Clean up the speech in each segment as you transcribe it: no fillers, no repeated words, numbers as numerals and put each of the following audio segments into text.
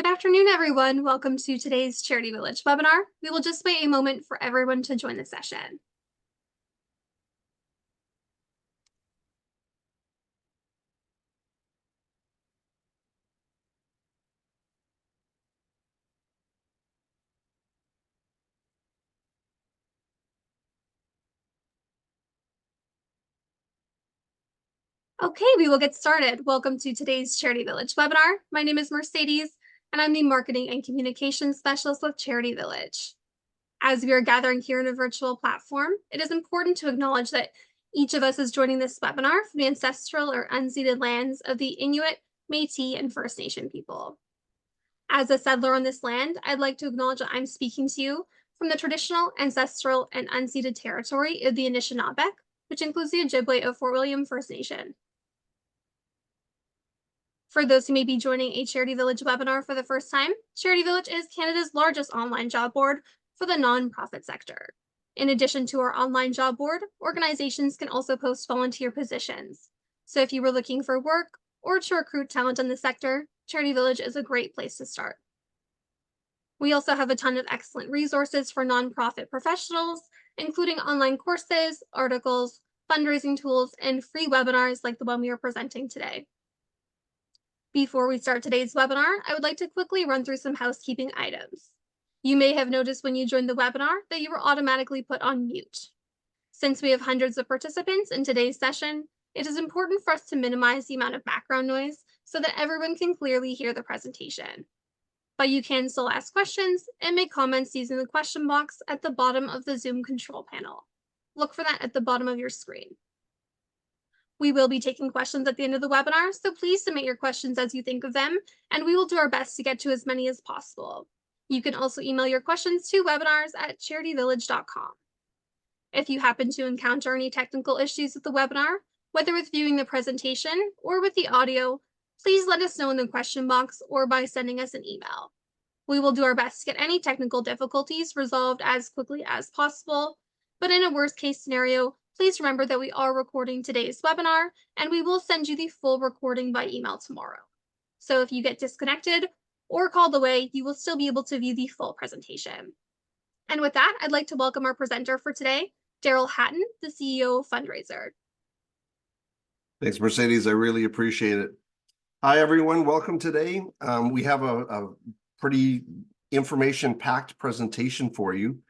Good afternoon, everyone. Welcome to today's Charity Village webinar. We will just wait a moment for everyone to join the session. Okay, we will get started. Welcome to today's Charity Village webinar. My name is Mercedes, and I'm the Marketing and Communications Specialist with Charity Village. As we are gathering here in a virtual platform, it is important to acknowledge that each of us is joining this webinar from the ancestral or unceded lands of the Inuit, Métis, and First Nation people. As a settler on this land, I'd like to acknowledge that I'm speaking to you from the traditional, ancestral, and unceded territory of the Anishinaabe, which includes the Ojibwe of Fort William First Nation. For those who may be joining a Charity Village webinar for the first time, Charity Village is Canada's largest online job board for the nonprofit sector. In addition to our online job board, organizations can also post volunteer positions. So if you were looking for work or to recruit talent in the sector, Charity Village is a great place to start. We also have a ton of excellent resources for nonprofit professionals, including online courses, articles, fundraising tools, and free webinars like the one we are presenting today. Before we start today's webinar, I would like to quickly run through some housekeeping items. You may have noticed when you joined the webinar that you were automatically put on mute. Since we have hundreds of participants in today's session, it is important for us to minimize the amount of background noise so that everyone can clearly hear the presentation. But you can still ask questions and make comments using the question box at the bottom of the Zoom control panel. Look for that at the bottom of your screen. We will be taking questions at the end of the webinar, so please submit your questions as you think of them, and we will do our best to get to as many as possible. You can also email your questions to webinars@charityvillage.com. If you happen to encounter any technical issues with the webinar, whether with viewing the presentation or with the audio, please let us know in the question box or by sending us an email. We will do our best to get any technical difficulties resolved as quickly as possible, but in a worst-case scenario, please remember that we are recording today's webinar, and we will send you the full recording by email tomorrow. So if you get disconnected or called away, you will still be able to view the full presentation. And with that, I'd like to welcome our presenter for today, Daryl Hatton, the CEO of Fundraiser. Thanks, Mercedes. I really appreciate it. Hi, everyone. Welcome today. We have a pretty information-packed presentation for you.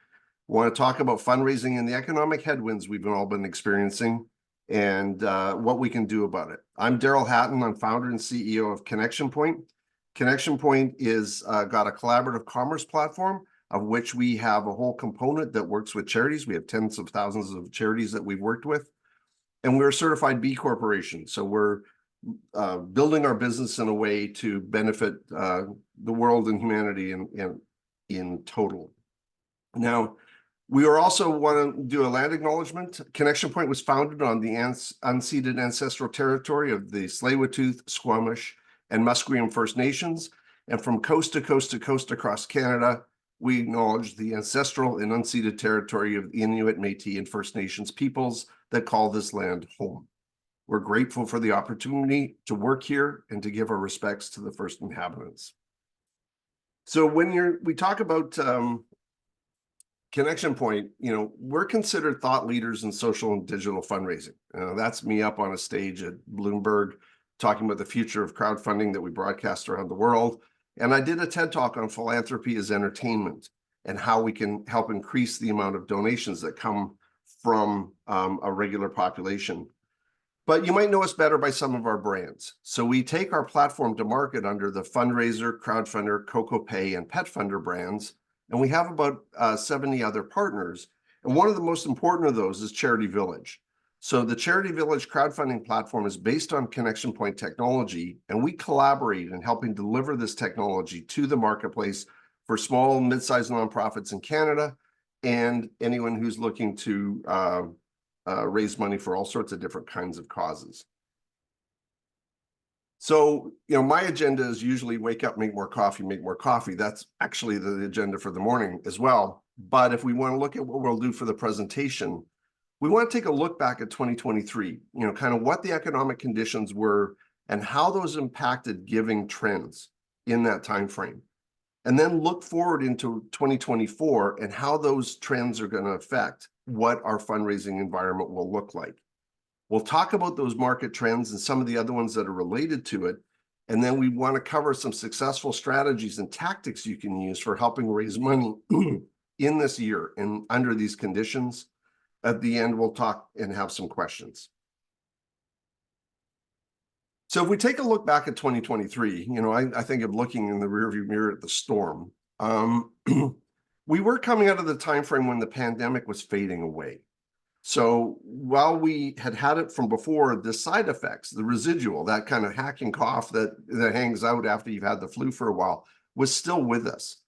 We want to talk about fundraising and the economic headwinds we've all been experiencing and what we can do about it. I'm Daryl Hatton. I'm founder and CEO of Connection Point. Connection Point is got a collaborative commerce platform of which we have a whole component that works with charities. We have tens of thousands of charities that we've worked with. And we're a certified B Corporation. So we're building our business in a way to benefit the world and humanity in total. Now, we also want to do a land acknowledgement. Connection Point was founded on the unceded ancestral territory of the Tsleil-Waututh, Squamish, and Musqueam First Nations. And from coast to coast to coast across Canada, we acknowledge the ancestral and unceded territory of the Inuit, Métis, and First Nations peoples that call this land home. We're grateful for the opportunity to work here and to give our respects to the first inhabitants. So when we talk about Connection Point, we're considered thought leaders in social and digital fundraising. That's me up on a stage at Bloomberg talking about the future of crowdfunding that we broadcast around the world. And I did a TED Talk on philanthropy as entertainment and how we can help increase the amount of donations that come from a regular population. But you might know us better by some of our brands. So we take our platform to market under the Fundraiser, Crowdfunder, CocoPay, and PetFunder brands. And we have about 70 other partners. And one of the most important of those is Charity Village. So the Charity Village crowdfunding platform is based on Connection Point technology, and we collaborate in helping deliver this technology to the marketplace for small and mid-sized nonprofits in Canada and anyone who's looking to raise money for all sorts of different kinds of causes. So, my agenda is usually wake up, make more coffee, make more coffee. That's actually the agenda for the morning as well. But if we want to look at what we'll do for the presentation, we want to take a look back at 2023, kind of what the economic conditions were and how those impacted giving trends. in that time frame, and then look forward into 2024 and how those trends are going to affect what our fundraising environment will look like. We'll talk about those market trends and some of the other ones that are related to it. And then we want to cover some successful strategies and tactics you can use for helping raise money in this year and under these conditions. At the end, we'll talk and have some questions. So if we take a look back at 2023, I think of looking in the rearview mirror at the storm. We were coming out of the time frame when the pandemic was fading away. So while we had it from before, the side effects, the residual, that kind of hacking cough that hangs out after you've had the flu for a while, was still with us.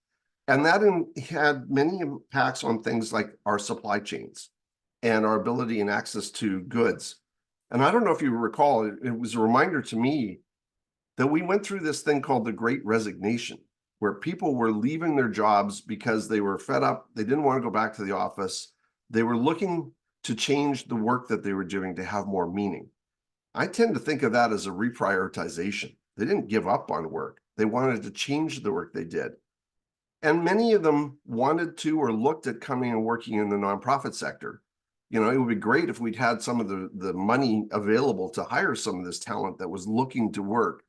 And that had many impacts on things like our supply chains and our ability and access to goods. And I don't know if you recall, it was a reminder to me that we went through this thing called the Great Resignation, where people were leaving their jobs because they were fed up. They didn't want to go back to the office. They were looking to change the work that they were doing to have more meaning. I tend to think of that as a reprioritization. They didn't give up on work. They wanted to change the work they did. And many of them wanted to or looked at coming and working in the nonprofit sector. It would be great if we'd had some of the money available to hire some of this talent that was looking to work.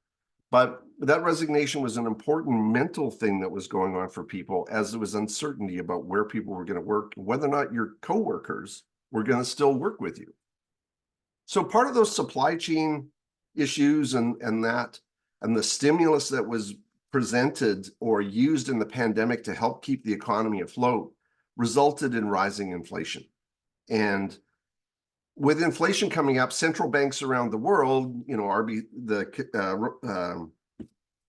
But that resignation was an important mental thing that was going on for people, as there was uncertainty about where people were going to work, whether or not your coworkers were going to still work with you. So part of those supply chain issues and the stimulus that was presented or used in the pandemic to help keep the economy afloat resulted in rising inflation. And with inflation coming up, central banks around the world, the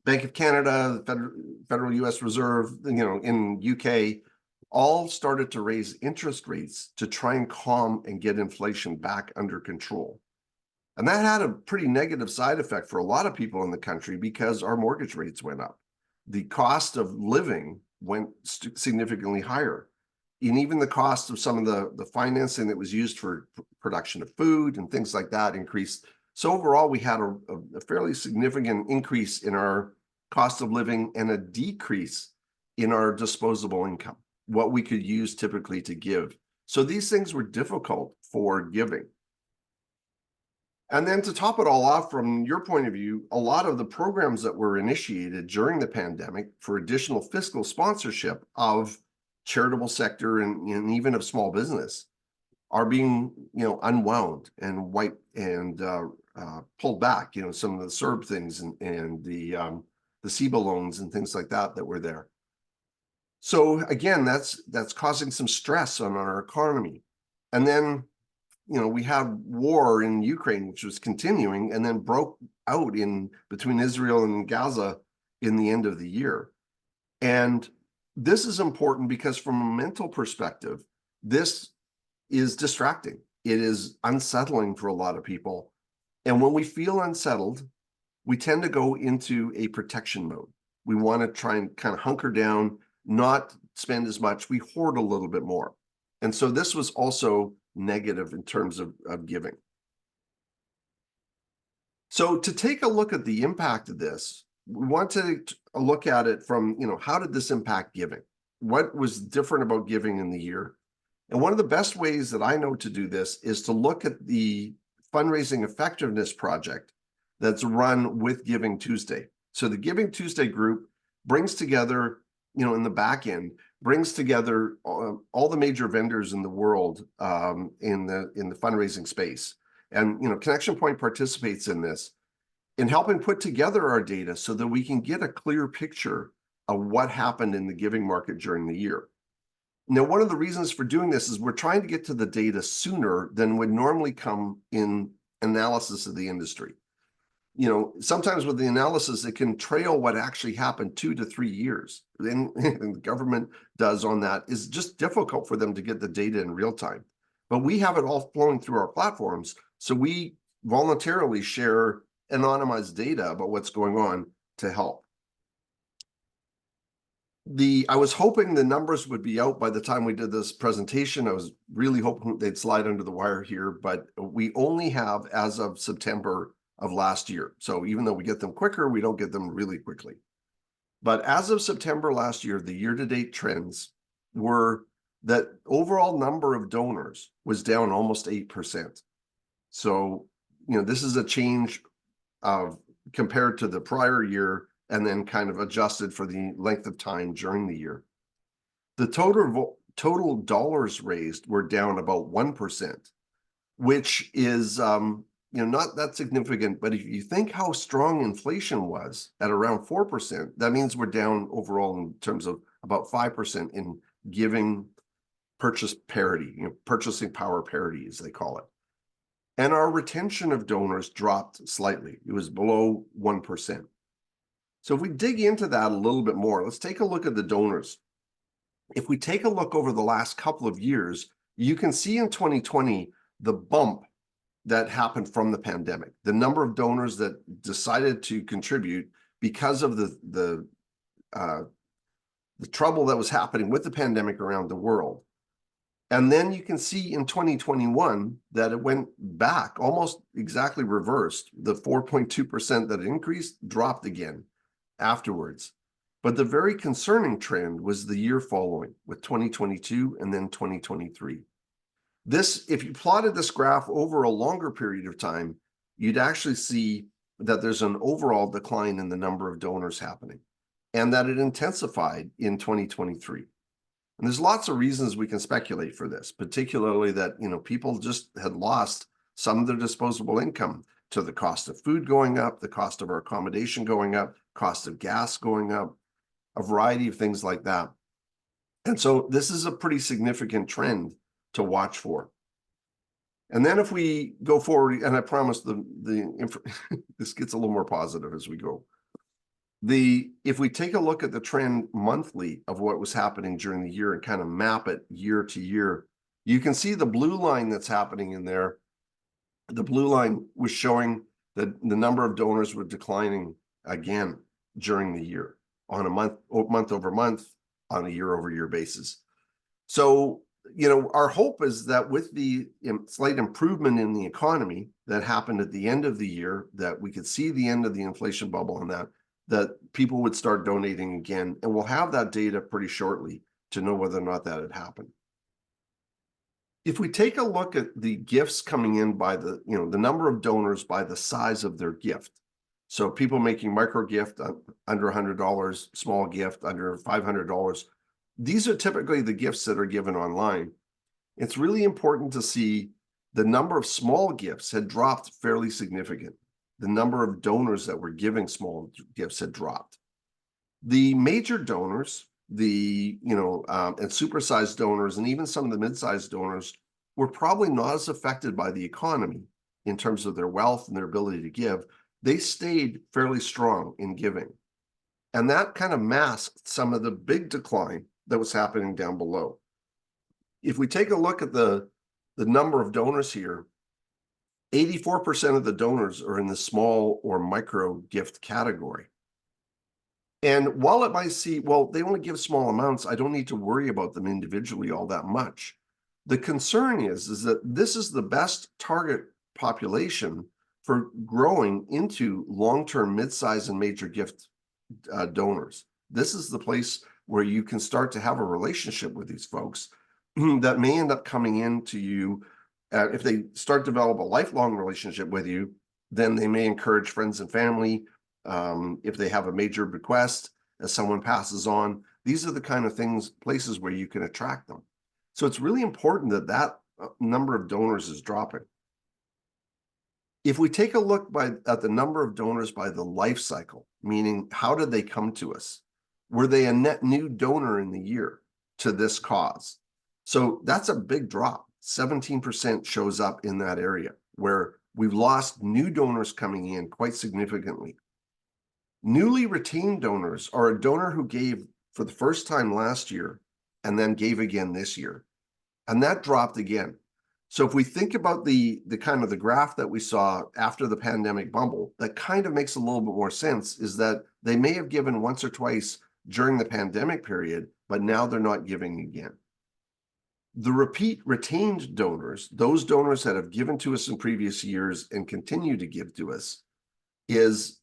Bank of Canada, the Federal US Reserve, in UK, all started to raise interest rates to try and calm and get inflation back under control. And that had a pretty negative side effect for a lot of people in the country because our mortgage rates went up. The cost of living went significantly higher. And even the cost of some of the financing that was used for production of food and things like that increased. So overall, we had a fairly significant increase in our cost of living and a decrease in our disposable income, what we could use typically to give. So these things were difficult for giving. And then to top it all off, from your point of view, a lot of the programs that were initiated during the pandemic for additional fiscal sponsorship of charitable sector and even of small business are being, unwound and wiped and pulled back. Some of the CERB things and the SEBA loans and things like that were there. So again, that's causing some stress on our economy. And then, we had war in Ukraine, which was continuing and then broke out in between Israel and Gaza in the end of the year. And this is important because from a mental perspective, this is distracting. It is unsettling for a lot of people. And when we feel unsettled, we tend to go into a protection mode. We want to try and kind of hunker down, not spend as much. We hoard a little bit more. And so this was also negative in terms of giving. So to take a look at the impact of this, we want to look at it from, how did this impact giving? What was different about giving in the year? And one of the best ways that I know to do this is to look at the fundraising effectiveness project that's run with Giving Tuesday. So the Giving Tuesday group brings together, in the back end, brings together all the major vendors in the world in the fundraising space. And, Connection Point participates in this in helping put together our data so that we can get a clear picture of what happened in the giving market during the year. Now, one of the reasons for doing this is we're trying to get to the data sooner than would normally come in analysis of the industry. Sometimes with the analysis, it can trail what actually happened 2 to 3 years. And the government does on that is just difficult for them to get the data in real time. But we have it all flowing through our platforms. So we voluntarily share anonymized data about what's going on to help. I was hoping the numbers would be out by the time we did this presentation. I was really hoping they'd slide under the wire here, but we only have as of September of last year. So even though we get them quicker, we don't get them really quickly. But as of September last year, the year-to-date trends were that overall number of donors was down almost 8%. So, this is a change of compared to the prior year and then kind of adjusted for the length of time during the year. The total dollars raised were down about 1%, which is not that significant. But if you think how strong inflation was at around 4%, that means we're down overall in terms of about 5% in giving purchase parity, purchasing power parity, as they call it. And our retention of donors dropped slightly. It was below 1%. So if we dig into that a little bit more, let's take a look at the donors. If we take a look over the last couple of years, you can see in 2020 the bump that happened from the pandemic, the number of donors that decided to contribute because of the trouble that was happening with the pandemic around the world. And then you can see in 2021 that it went back, almost exactly reversed. The 4.2% that increased dropped again afterwards. But the very concerning trend was the year following, with 2022 and then 2023. This, if you plotted this graph over a longer period of time, you'd actually see that there's an overall decline in the number of donors happening, and that it intensified in 2023. And there's lots of reasons we can speculate for this, particularly that, people just had lost some of their disposable income to the cost of food going up, the cost of our accommodation going up, cost of gas going up, a variety of things like that. And so this is a pretty significant trend to watch for. And then if we go forward, and I promise this gets a little more positive as we go. If we take a look at the trend monthly of what was happening during the year and kind of map it year to year, you can see the blue line that's happening in there. The blue line was showing that the number of donors were declining again during the year on a month over month, on a year over year basis. So, our hope is that with the slight improvement in the economy that happened at the end of the year, that we could see the end of the inflation bubble on that people would start donating again. And we'll have that data pretty shortly to know whether or not that had happened. If we take a look at the gifts coming in by the number of donors by the size of their gift. So people making micro gift under $100, small gift under $500. These are typically the gifts that are given online. It's really important to see the number of small gifts had dropped fairly significant. The number of donors that were giving small gifts had dropped. The major donors, and supersized donors, and even some of the mid-sized donors were probably not as affected by the economy in terms of their wealth and their ability to give. They stayed fairly strong in giving. And that kind of masked some of the big decline that was happening down below. If we take a look at the number of donors here, 84% of the donors are in the small or micro gift category. And while it might see, well, they only give small amounts, I don't need to worry about them individually all that much. The concern is that this is the best target population for growing into long-term mid-size and major gift donors. This is the place where you can start to have a relationship with these folks that may end up coming into you. If they start to develop a lifelong relationship with you, then they may encourage friends and family. If they have a major bequest as someone passes on, these are the kind of places where you can attract them. So it's really important that number of donors is dropping. If we take a look at the number of donors by the life cycle, meaning how did they come to us? Were they a net new donor in the year to this cause? So that's a big drop. 17% shows up in that area where we've lost new donors coming in quite significantly. Newly retained donors are a donor who gave for the first time last year and then gave again this year. And that dropped again. So if we think about the kind of the graph that we saw after the pandemic bubble, that kind of makes a little bit more sense, is that they may have given once or twice during the pandemic period, but now they're not giving again. The repeat retained donors, those donors that have given to us in previous years and continue to give to us, is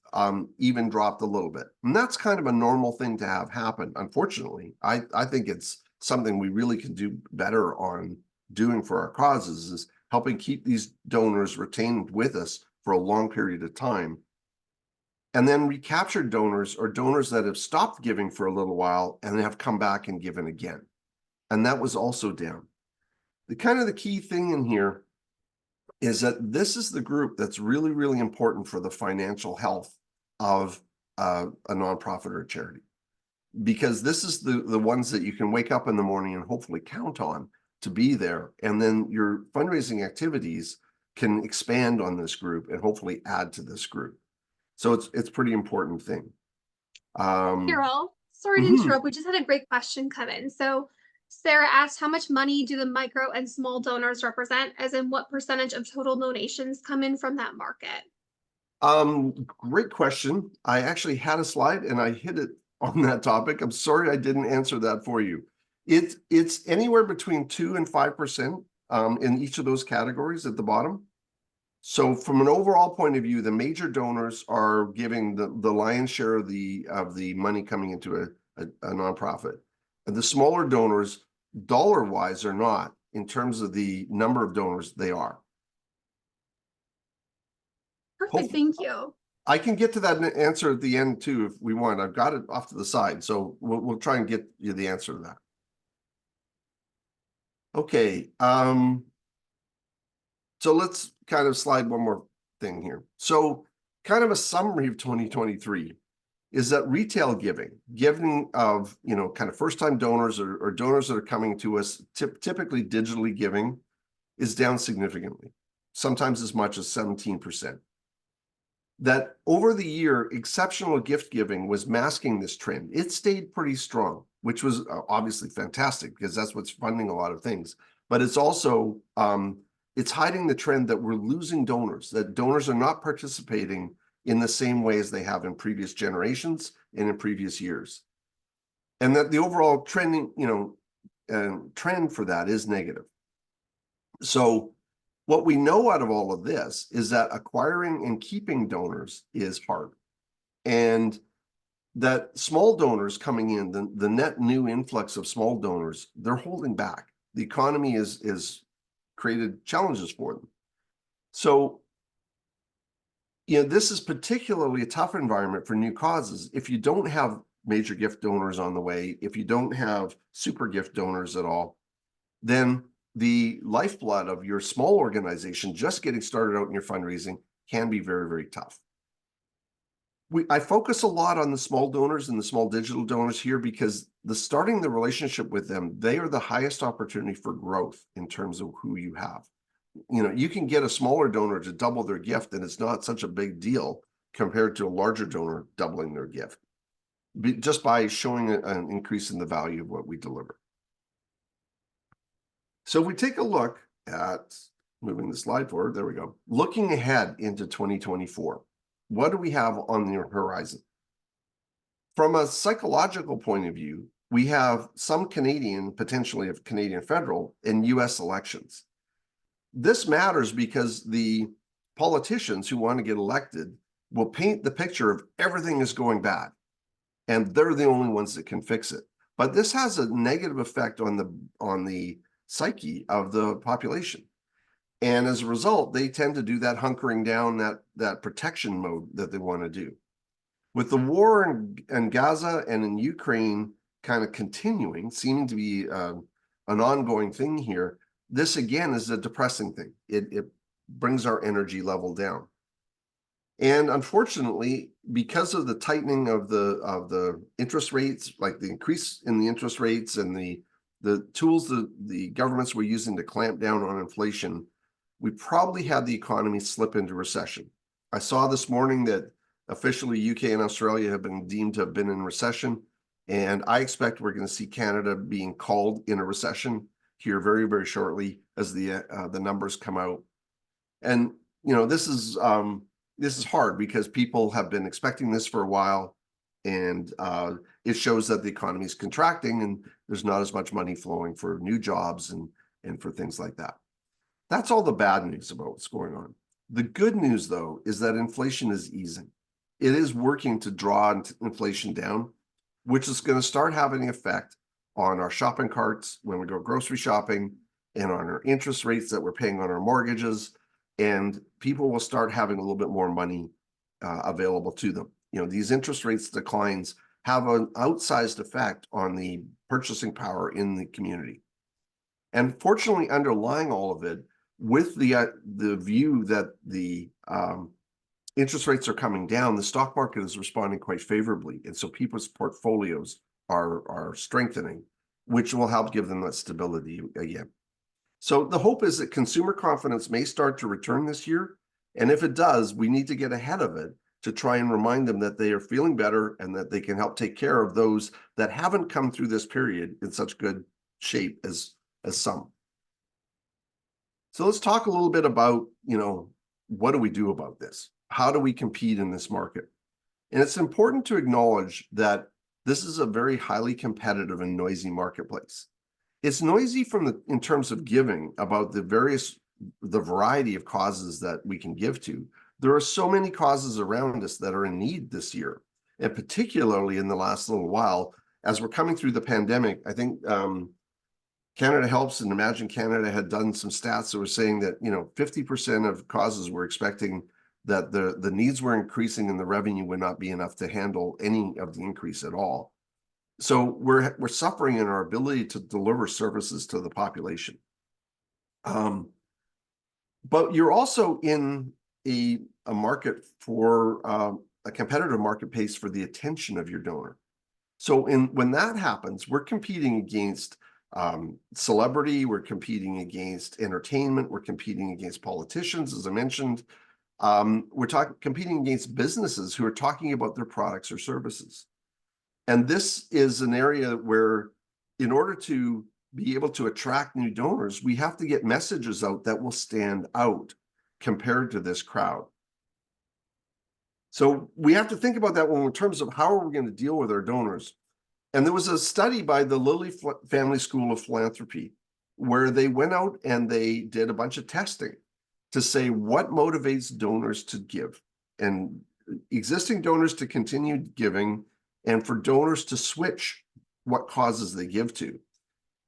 even dropped a little bit. And that's kind of a normal thing to have happen. Unfortunately, I think it's something we really can do better on doing for our causes, is helping keep these donors retained with us for a long period of time. And then recaptured donors are donors that have stopped giving for a little while and have come back and given again. And that was also down. The key thing in here is that this is the group that's really, really important for the financial health of a nonprofit or a charity, because this is the ones that you can wake up in the morning and hopefully count on to be there. And then your fundraising activities can expand on this group and hopefully add to this group. So it's pretty important thing. Carol, sorry to Mhm. interrupt. We just had a great question come in. So Sarah asked, how much money do the micro and small donors represent, as in what percentage of total donations come in from that market? Great question. I actually had a slide and I hit it on that topic. I'm sorry I didn't answer that for you. It's anywhere between 2 and 5% in each of those categories at the bottom. So from an overall point of view, the major donors are giving the lion's share of the money coming into a nonprofit. And the smaller donors, dollar-wise or not, in terms of the number of donors, they are. Perfect, Hopefully, thank you. I can get to that answer at the end too if we want. I've got it off to the side, so we'll try and get you the answer to that. Okay, so let's kind of slide one more thing here. So kind of a summary of 2023 is that retail giving of, kind of first-time donors or donors that are coming to us, typically digitally giving, is down significantly, sometimes as much as 17%. That over the year, exceptional gift giving was masking this trend. It stayed pretty strong, which was obviously fantastic because that's what's funding a lot of things. But it's also, it's hiding the trend that we're losing donors, that donors are not participating in the same way as they have in previous generations and in previous years. And that the overall trending, trend for that is negative. So what we know out of all of this is that acquiring and keeping donors is hard. And that small donors coming in, the net new influx of small donors, they're holding back. The economy is created challenges for them. So, this is particularly a tough environment for new causes. If you don't have major gift donors on the way, if you don't have super gift donors at all, then the lifeblood of your small organization just getting started out in your fundraising can be very, very tough. I focus a lot on the small donors and the small digital donors here because starting the relationship with them, they are the highest opportunity for growth in terms of who you have. You can get a smaller donor to double their gift and it's not such a big deal compared to a larger donor doubling their gift, just by showing an increase in the value of what we deliver. So if we take a look at, moving the slide forward, there we go, looking ahead into 2024, what do we have on the horizon? From a psychological point of view, we have some potentially of Canadian federal and US elections. This matters because the politicians who want to get elected will paint the picture of everything is going bad, and they're the only ones that can fix it. But this has a negative effect on the psyche of the population. And as a result, they tend to do that hunkering down, that protection mode that they want to do. With the war in Gaza and in Ukraine kind of continuing, seeming to be an ongoing thing here, this again is a depressing thing. It brings our energy level down. And unfortunately, because of the tightening of the interest rates, like the increase in the interest rates and the tools that the governments were using to clamp down on inflation, we probably had the economy slip into recession. I saw this morning that officially UK and Australia have been deemed to have been in recession, and I expect we're going to see Canada being called in a recession here very, very shortly as the numbers come out. And this is hard because people have been expecting this for a while, and it shows that the economy is contracting and there's not as much money flowing for new jobs and for things like that. That's all the bad news about what's going on. The good news, though, is that inflation is easing. it is working to draw inflation down, which is going to start having an effect on our shopping carts when we go grocery shopping and on our interest rates that we're paying on our mortgages. And people will start having a little bit more money available to them. You know, these interest rates declines have an outsized effect on the purchasing power in the community. And fortunately, underlying all of it, with the view that the interest rates are coming down, the stock market is responding quite favorably. And so people's portfolios are strengthening, which will help give them that stability again. So the hope is that consumer confidence may start to return this year. And if it does, we need to get ahead of it to try and remind them that they are feeling better and that they can help take care of those that haven't come through this period in such good shape as some. So let's talk a little bit about, you know, what do we do about this? How do we compete in this market? And it's important to acknowledge that this is a very highly competitive and noisy marketplace. It's noisy in terms of giving about the variety of causes that we can give to. There are so many causes around us that are in need this year, and particularly in the last little while, as we're coming through the pandemic. I think Canada Helps and Imagine Canada had done some stats that were saying that, you know, 50% of causes were expecting that the needs were increasing and the revenue would not be enough to handle any of the increase at all. So we're suffering in our ability to deliver services to the population. But you're also in a market for a competitive marketplace for the attention of your donor. So when that happens, we're competing against celebrity, we're competing against entertainment, we're competing against politicians, as I mentioned. We're competing against businesses who are talking about their products or services. And this is an area where, in order to be able to attract new donors, we have to get messages out that will stand out compared to this crowd. So we have to think about that in terms of how are we going to deal with our donors. And there was a study by the Lilly Family School of Philanthropy where they went out and they did a bunch of testing to say what motivates donors to give, and existing donors to continue giving, and for donors to switch what causes they give to.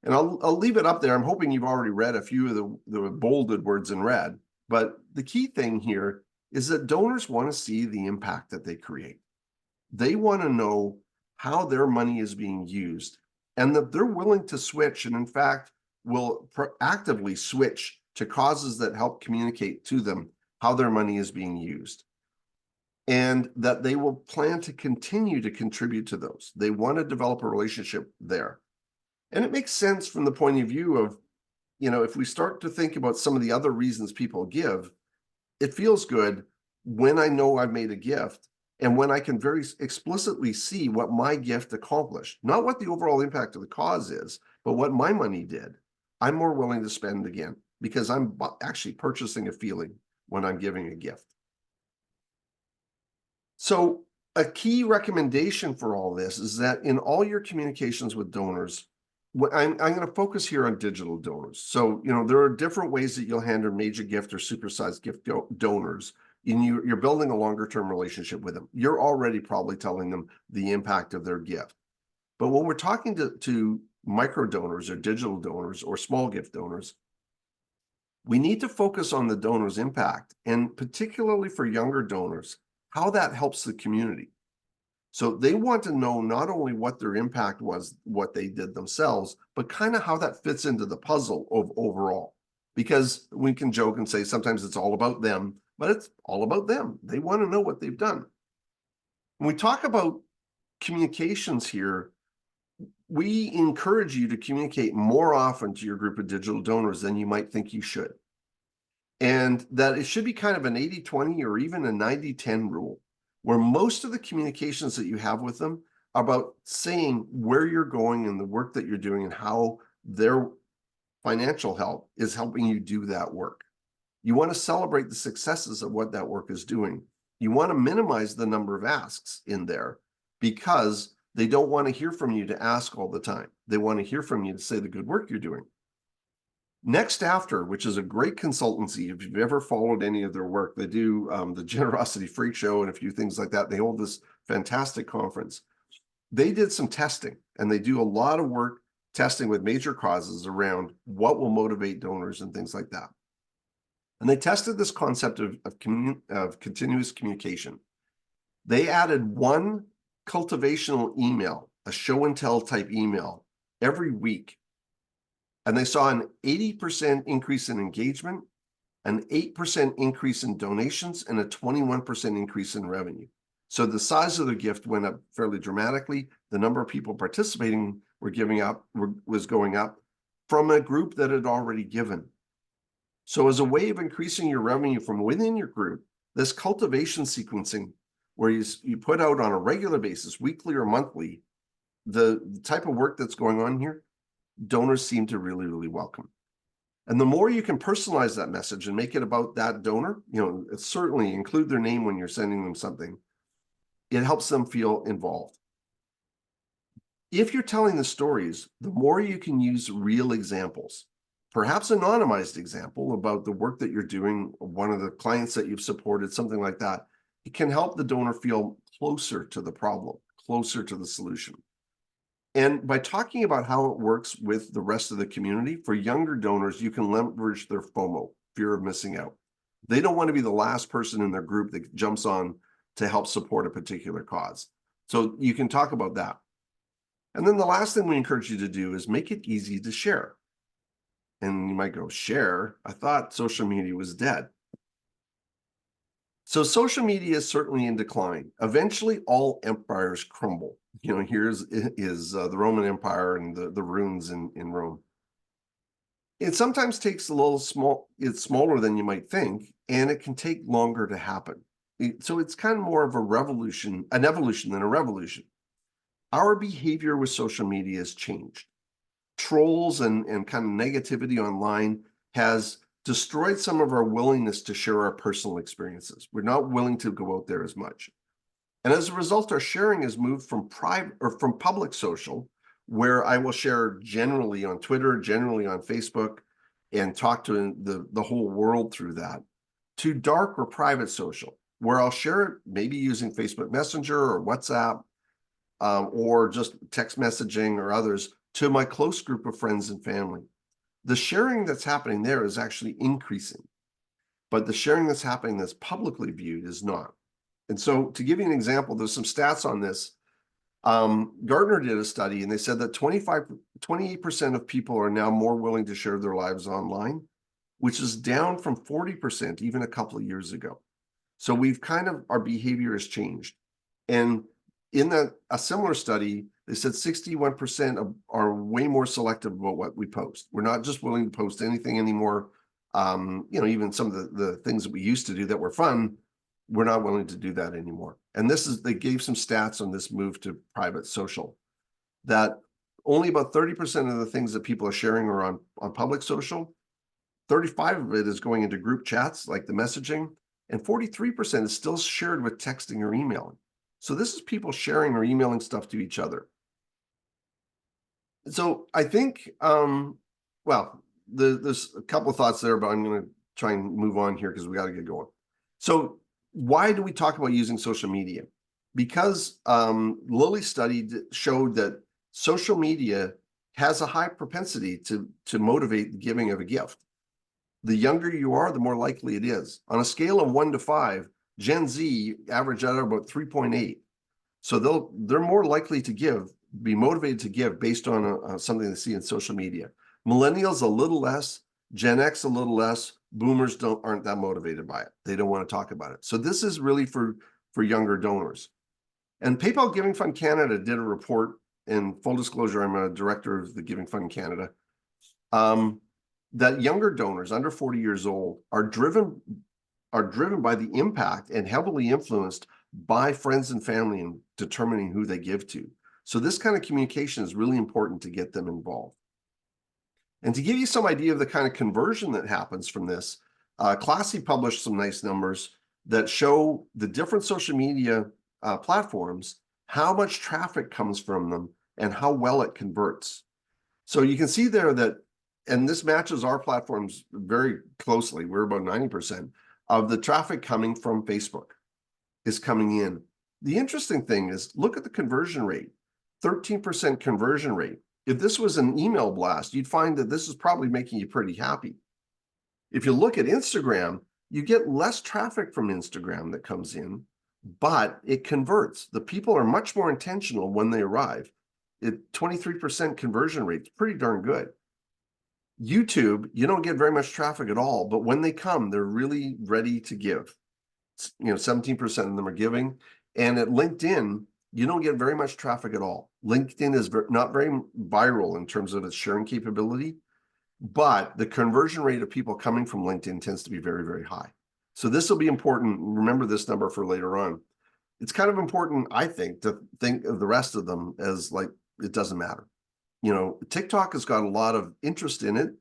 And I'll leave it up there. I'm hoping you've already read a few of the bolded words in red. But the key thing here is that donors want to see the impact that they create. They want to know how their money is being used and that they're willing to switch, and in fact, will actively switch to causes that help communicate to them how their money is being used. And that they will plan to continue to contribute to those. They want to develop a relationship there. And it makes sense from the point of view of, you know, if we start to think about some of the other reasons people give, it feels good when I know I've made a gift and when I can very explicitly see what my gift accomplished, not what the overall impact of the cause is, but what my money did. I'm more willing to spend again because I'm actually purchasing a feeling when I'm giving a gift. So a key recommendation for all this is that in all your communications with donors, I'm going to focus here on digital donors. So, you know, there are different ways that you'll handle major gift or supersized gift donors. And you're building a longer term relationship with them. You're already probably telling them the impact of their gift. But when we're talking to micro donors or digital donors or small gift donors, we need to focus on the donor's impact, and particularly for younger donors, how that helps the community. So they want to know not only what their impact was, what they did themselves, but kind of how that fits into the puzzle of overall. Because we can joke and say sometimes it's all about them, but it's all about them. They want to know what they've done. When we talk about communications here, we encourage you to communicate more often to your group of digital donors than you might think you should. And that it should be kind of an 80-20 or even a 90-10 rule, where most of the communications that you have with them are about saying where you're going and the work that you're doing and how their financial help is helping you do that work. You want to celebrate the successes of what that work is doing. You want to minimize the number of asks in there because they don't want to hear from you to ask all the time. They want to hear from you to say the good work you're doing. Next After, which is a great consultancy, if you've ever followed any of their work, they do the Generosity Freak Show and a few things like that. They hold this fantastic conference. They did some testing, and they do a lot of work testing with major causes around what will motivate donors and things like that. And they tested this concept of continuous communication. They added one cultivational email, a show and tell type email, every week. And they saw an 80% increase in engagement, an 8% increase in donations, and a 21% increase in revenue. So the size of the gift went up fairly dramatically. The number of people participating was going up from a group that had already given. So as a way of increasing your revenue from within your group, this cultivation sequencing, where you put out on a regular basis, weekly or monthly, the type of work that's going on here, donors seem to really, really welcome. And the more you can personalize that message and make it about that donor, certainly include their name when you're sending them something, it helps them feel involved. If you're telling the stories, the more you can use real examples, perhaps anonymized example about the work that you're doing, one of the clients that you've supported, something like that, it can help the donor feel closer to the problem, closer to the solution. And by talking about how it works with the rest of the community, for younger donors, you can leverage their FOMO, fear of missing out. They don't want to be the last person in their group that jumps on to help support a particular cause. So you can talk about that. And then the last thing we encourage you to do is make it easy to share. And you might go, share? I thought social media was dead. So social media is certainly in decline. Eventually, all empires crumble. Here's the Roman Empire and the ruins in Rome. It sometimes takes it's smaller than you might think, and it can take longer to happen. So it's kind of more of an evolution than a revolution. Our behavior with social media has changed. Trolls and kind of negativity online has destroyed some of our willingness to share our personal experiences. We're not willing to go out there as much. And as a result, our sharing has moved from public social, where I will share generally on Twitter, generally on Facebook, and talk to the whole world through that, to dark or private social, where I'll share it maybe using Facebook Messenger or WhatsApp, or just text messaging or others to my close group of friends and family. The sharing that's happening there is actually increasing, but the sharing that's happening that's publicly viewed is not. And so to give you an example, there's some stats on this. Gartner did a study, and they said that 28% of people are now more willing to share their lives online, which is down from 40% even a couple of years ago. So our behavior has changed. And in a similar study, they said 61% are way more selective about what we post. We're not just willing to post anything anymore. Even some of the things that we used to do that were fun, we're not willing to do that anymore. And they gave some stats on this move to private social, that only about 30% of the things that people are sharing are on public social. 35% of it is going into group chats, like the messaging, and 43% is still shared with texting or emailing. So this is people sharing or emailing stuff to each other. So I think, there's a couple of thoughts there, but I'm going to try and move on here because we got to get going. So why do we talk about using social media? Because Lily's study showed that social media has a high propensity to motivate the giving of a gift. The younger you are, the more likely it is. On a scale of 1 to 5, Gen Z average out about 3.8. So they're more likely to be motivated to give based on something they see in social media. Millennials a little less, Gen X a little less, boomers aren't that motivated by it. They don't want to talk about it. So this is really for younger donors. And PayPal Giving Fund Canada did a report, and full disclosure, I'm a director of the Giving Fund Canada, that younger donors under 40 years old are driven by the impact and heavily influenced by friends and family in determining who they give to. So this kind of communication is really important to get them involved. And to give you some idea of the kind of conversion that happens from this, Classy published some nice numbers that show the different social media platforms, how much traffic comes from them, and how well it converts. So you can see there that and this matches our platforms very closely. We're about 90% of the traffic coming from Facebook is coming in. The interesting thing is, look at the conversion rate, 13% conversion rate. If this was an email blast, you'd find that this is probably making you pretty happy. If you look at Instagram, you get less traffic from Instagram that comes in, but it converts. The people are much more intentional when they arrive. 23% conversion rate is pretty darn good. YouTube, you don't get very much traffic at all, but when they come, they're really ready to give. 17% of them are giving. And at LinkedIn, you don't get very much traffic at all. LinkedIn is not very viral in terms of its sharing capability, but the conversion rate of people coming from LinkedIn tends to be very, very high. So this will be important. Remember this number for later on. It's kind of important, I think, to think of the rest of them as like, it doesn't matter. TikTok has got a lot of interest in it,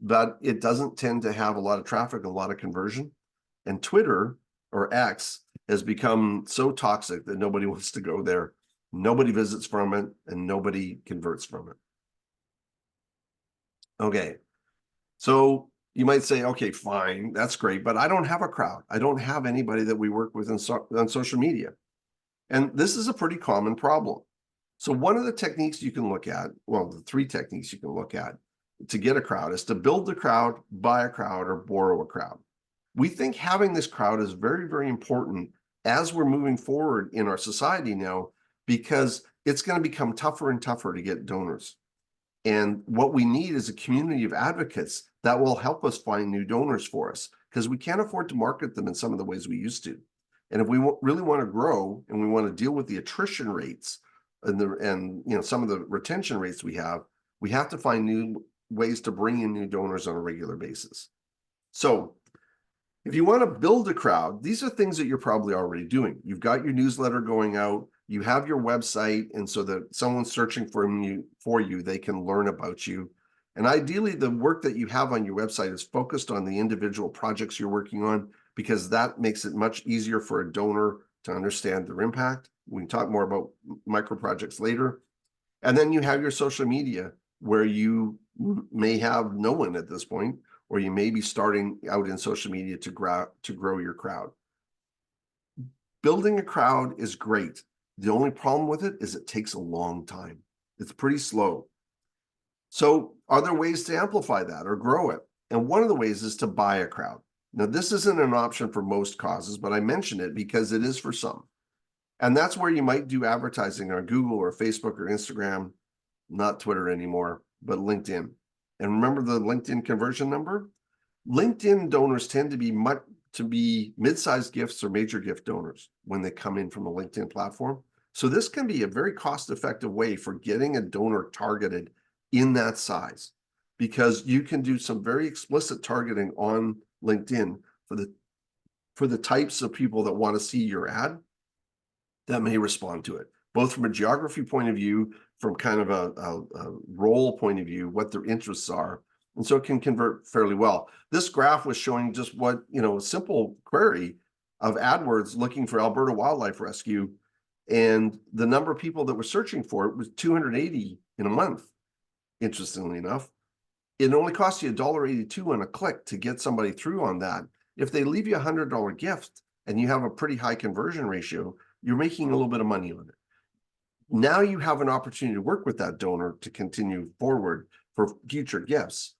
but it doesn't tend to have a lot of traffic, a lot of conversion. And Twitter, or X, has become so toxic that nobody wants to go there. Nobody visits from it, and nobody converts from it. Okay, so you might say, okay, fine, that's great, but I don't have a crowd. I don't have anybody that we work with on social media. And this is a pretty common problem. So one of the techniques you can look at, well, the 3 techniques you can look at to get a crowd is to build the crowd, buy a crowd, or borrow a crowd. We think having this crowd is very, very important as we're moving forward in our society now, because it's going to become tougher and tougher to get donors. And what we need is a community of advocates that will help us find new donors for us, because we can't afford to market them in some of the ways we used to. And if we really want to grow and we want to deal with the attrition rates and some of the retention rates we have to find new ways to bring in new donors on a regular basis. So if you want to build a crowd, these are things that you're probably already doing. You've got your newsletter going out, you have your website, and so that someone's searching for you, they can learn about you. And ideally, the work that you have on your website is focused on the individual projects you're working on, because that makes it much easier for a donor to understand their impact. We can talk more about micro projects later. And then you have your social media, where you may have no one at this point, or you may be starting out in social media to grow your crowd. Building a crowd is great. The only problem with it is it takes a long time. It's pretty slow. So are there ways to amplify that or grow it? And one of the ways is to buy a crowd. Now, this isn't an option for most causes, but I mention it because it is for some. And that's where you might do advertising on Google or Facebook or Instagram, not Twitter anymore, but LinkedIn. And remember the LinkedIn conversion number? LinkedIn donors tend to be mid-sized gifts or major gift donors when they come in from a LinkedIn platform. So this can be a very cost-effective way for getting a donor targeted in that size, because you can do some very explicit targeting on LinkedIn for the types of people that want to see your ad that may respond to it, both from a geography point of view, from kind of a role point of view, what their interests are. And so it can convert fairly well. This graph was showing just what, a simple query of AdWords looking for Alberta Wildlife Rescue, and the number of people that were searching for it was 280 in a month. Interestingly enough, it only costs you $1.82 on a click to get somebody through on that. If they leave you $100 gift and you have a pretty high conversion ratio, you're making a little bit of money on it. Now you have an opportunity to work with that donor to continue forward for future gifts,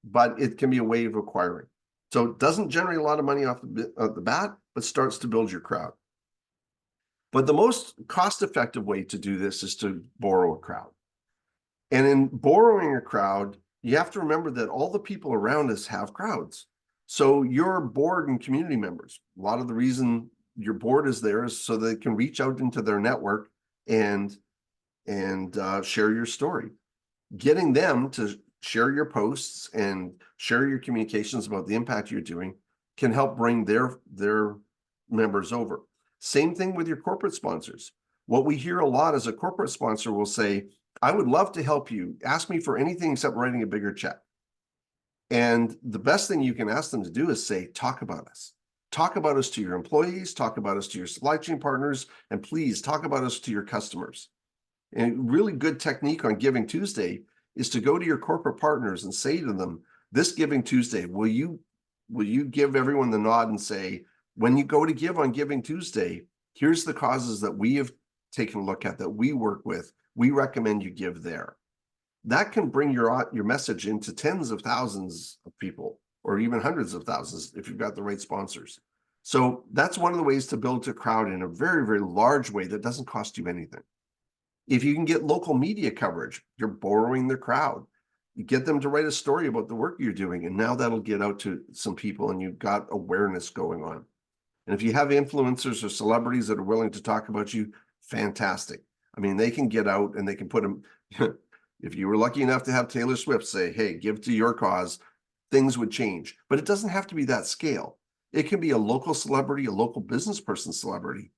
but it can be a way of acquiring. So it doesn't generate a lot of money off the bat, but starts to build your crowd. But the most cost-effective way to do this is to borrow a crowd. And in borrowing a crowd, you have to remember that all the people around us have crowds. So your board and community members, a lot of the reason your board is there is so they can reach out into their network and share your story. Getting them to share your posts and share your communications about the impact you're doing can help bring their members over. Same thing with your corporate sponsors. What we hear a lot is a corporate sponsor will say, I would love to help you. Ask me for anything except writing a bigger check. And the best thing you can ask them to do is say, talk about us. Talk about us to your employees, talk about us to your supply chain partners, and please talk about us to your customers. And really good technique on Giving Tuesday is to go to your corporate partners and say to them, this Giving Tuesday, will you give everyone the nod and say, when you go to give on Giving Tuesday, here's the causes that we have taken a look at, that we work with. We recommend you give there. That can bring your message into tens of thousands of people, or even hundreds of thousands if you've got the right sponsors. So that's one of the ways to build a crowd in a very, very large way that doesn't cost you anything. If you can get local media coverage, you're borrowing the crowd. You get them to write a story about the work you're doing, and now that'll get out to some people and you've got awareness going on. And if you have influencers or celebrities that are willing to talk about you, fantastic. I mean, they can get out and they can put them, if you were lucky enough to have Taylor Swift say, hey, give to your cause, things would change. But it doesn't have to be that scale. It can be a local celebrity, a local business person celebrity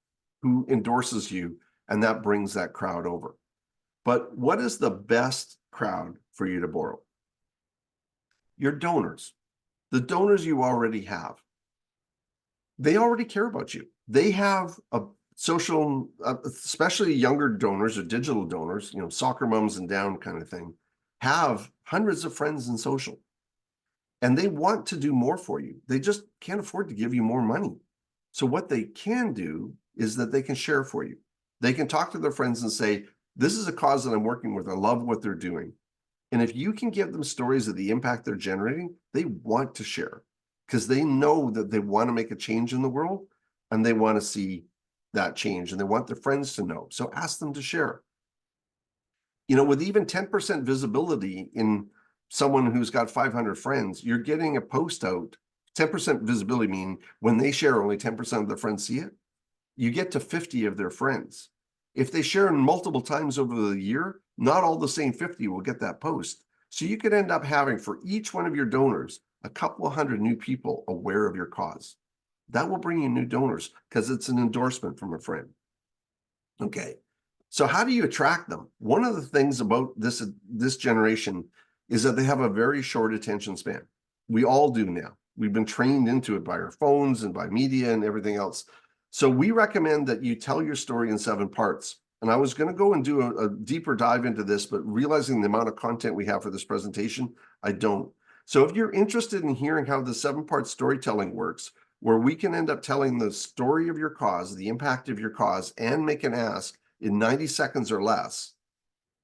who endorses you, and that brings that crowd over. But what is the best crowd for you to borrow? Your donors, the donors you already have. They already care about you. They have a social, especially younger donors or digital donors, soccer moms and down kind of thing, have hundreds of friends in social. And they want to do more for you. They just can't afford to give you more money. So what they can do is that they can share for you. They can talk to their friends and say, this is a cause that I'm working with. I love what they're doing. And if you can give them stories of the impact they're generating, they want to share because they know that they want to make a change in the world and they want to see that change and they want their friends to know. So ask them to share. With even 10% visibility in someone who's got 500 friends, you're getting a post out. 10% visibility meaning when they share, only 10% of their friends see it. You get to 50 of their friends. If they share multiple times over the year, not all the same 50 will get that post. So you could end up having for each one of your donors, a couple of hundred new people aware of your cause. That will bring you new donors because it's an endorsement from a friend. Okay. So how do you attract them? One of the things about this generation is that they have a very short attention span. We all do now. We've been trained into it by our phones and by media and everything else. So we recommend that you tell your story in 7 parts. And I was going to go and do a deeper dive into this, but realizing the amount of content we have for this presentation, I don't. So if you're interested in hearing how the 7-part storytelling works, where we can end up telling the story of your cause, the impact of your cause, and make an ask in 90 seconds or less,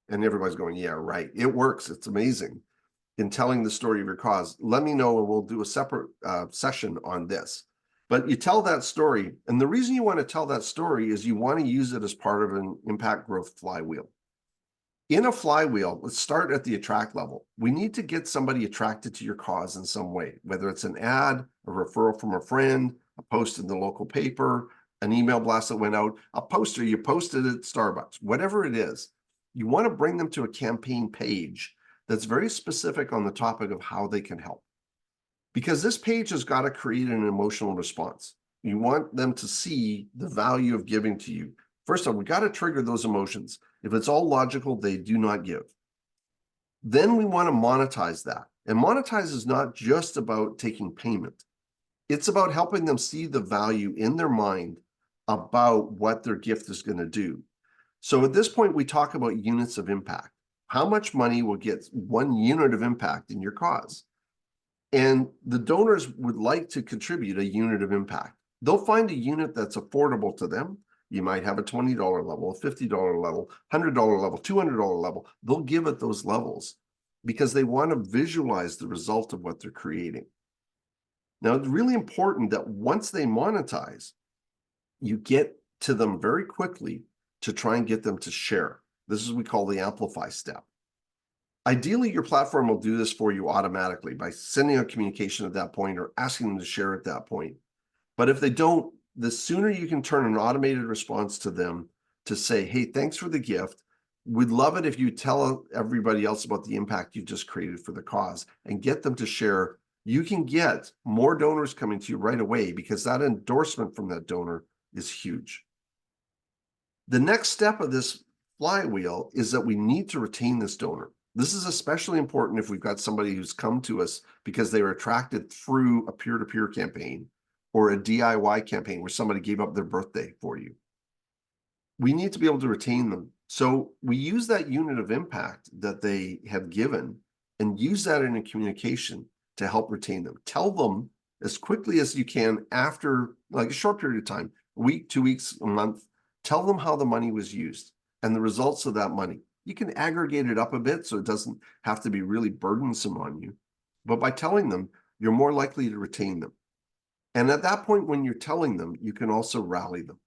and everybody's going, yeah, right, it works, it's amazing, in telling the story of your cause, let me know and we'll do a separate session on this. But you tell that story, and the reason you want to tell that story is you want to use it as part of an impact growth flywheel. In a flywheel, let's start at the attract level. We need to get somebody attracted to your cause in some way, whether it's an ad, a referral from a friend, a post in the local paper, an email blast that went out, a poster you posted at Starbucks, whatever it is. You want to bring them to a campaign page that's very specific on the topic of how they can help. Because this page has got to create an emotional response. You want them to see the value of giving to you. First of all, we got to trigger those emotions. If it's all logical, they do not give. Then we want to monetize that. And monetize is not just about taking payment. It's about helping them see the value in their mind about what their gift is going to do. So at this point, we talk about units of impact. How much money will get 1 unit of impact in your cause? And the donors would like to contribute a unit of impact. They'll find a unit that's affordable to them. You might have a $20 level, a $50 level, $100 level, $200 level. They'll give it those levels because they want to visualize the result of what they're creating. Now, it's really important that once they monetize, you get to them very quickly to try and get them to share. This is what we call the amplify step. Ideally, your platform will do this for you automatically by sending a communication at that point or asking them to share at that point. But if they don't, the sooner you can turn an automated response to them to say, hey, thanks for the gift. We'd love it if you tell everybody else about the impact you just created for the cause and get them to share. You can get more donors coming to you right away because that endorsement from that donor is huge. The next step of this flywheel is that we need to retain this donor. This is especially important if we've got somebody who's come to us because they were attracted through a peer-to-peer campaign or a DIY campaign where somebody gave up their birthday for you. We need to be able to retain them. So we use that unit of impact that they have given and use that in a communication to help retain them. Tell them as quickly as you can after like a short period of time, a week, 2 weeks, a month, tell them how the money was used and the results of that money. You can aggregate it up a bit so it doesn't have to be really burdensome on you. But by telling them, you're more likely to retain them. And at that point, when you're telling them, you can also rally them.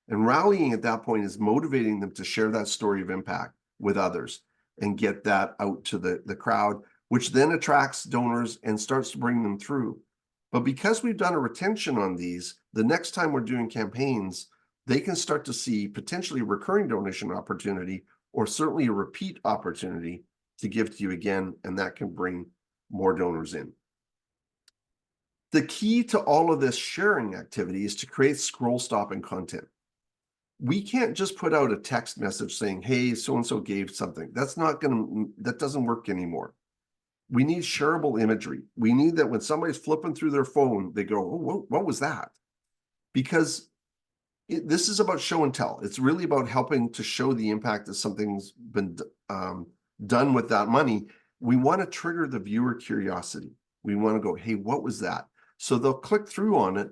And rallying at that point is motivating them to share that story of impact with others and get that out to the crowd, which then attracts donors and starts to bring them through. But because we've done a retention on these, the next time we're doing campaigns, they can start to see potentially a recurring donation opportunity or certainly a repeat opportunity to give to you again, and that can bring more donors in. The key to all of this sharing activity is to create scroll stopping content. We can't just put out a text message saying, hey, so-and-so gave something. That doesn't work anymore. We need shareable imagery. We need that when somebody's flipping through their phone, they go, oh, what was that? Because this is about show and tell. It's really about helping to show the impact that something's been done with that money. We want to trigger the viewer curiosity. We want to go, hey, what was that? So they'll click through on it,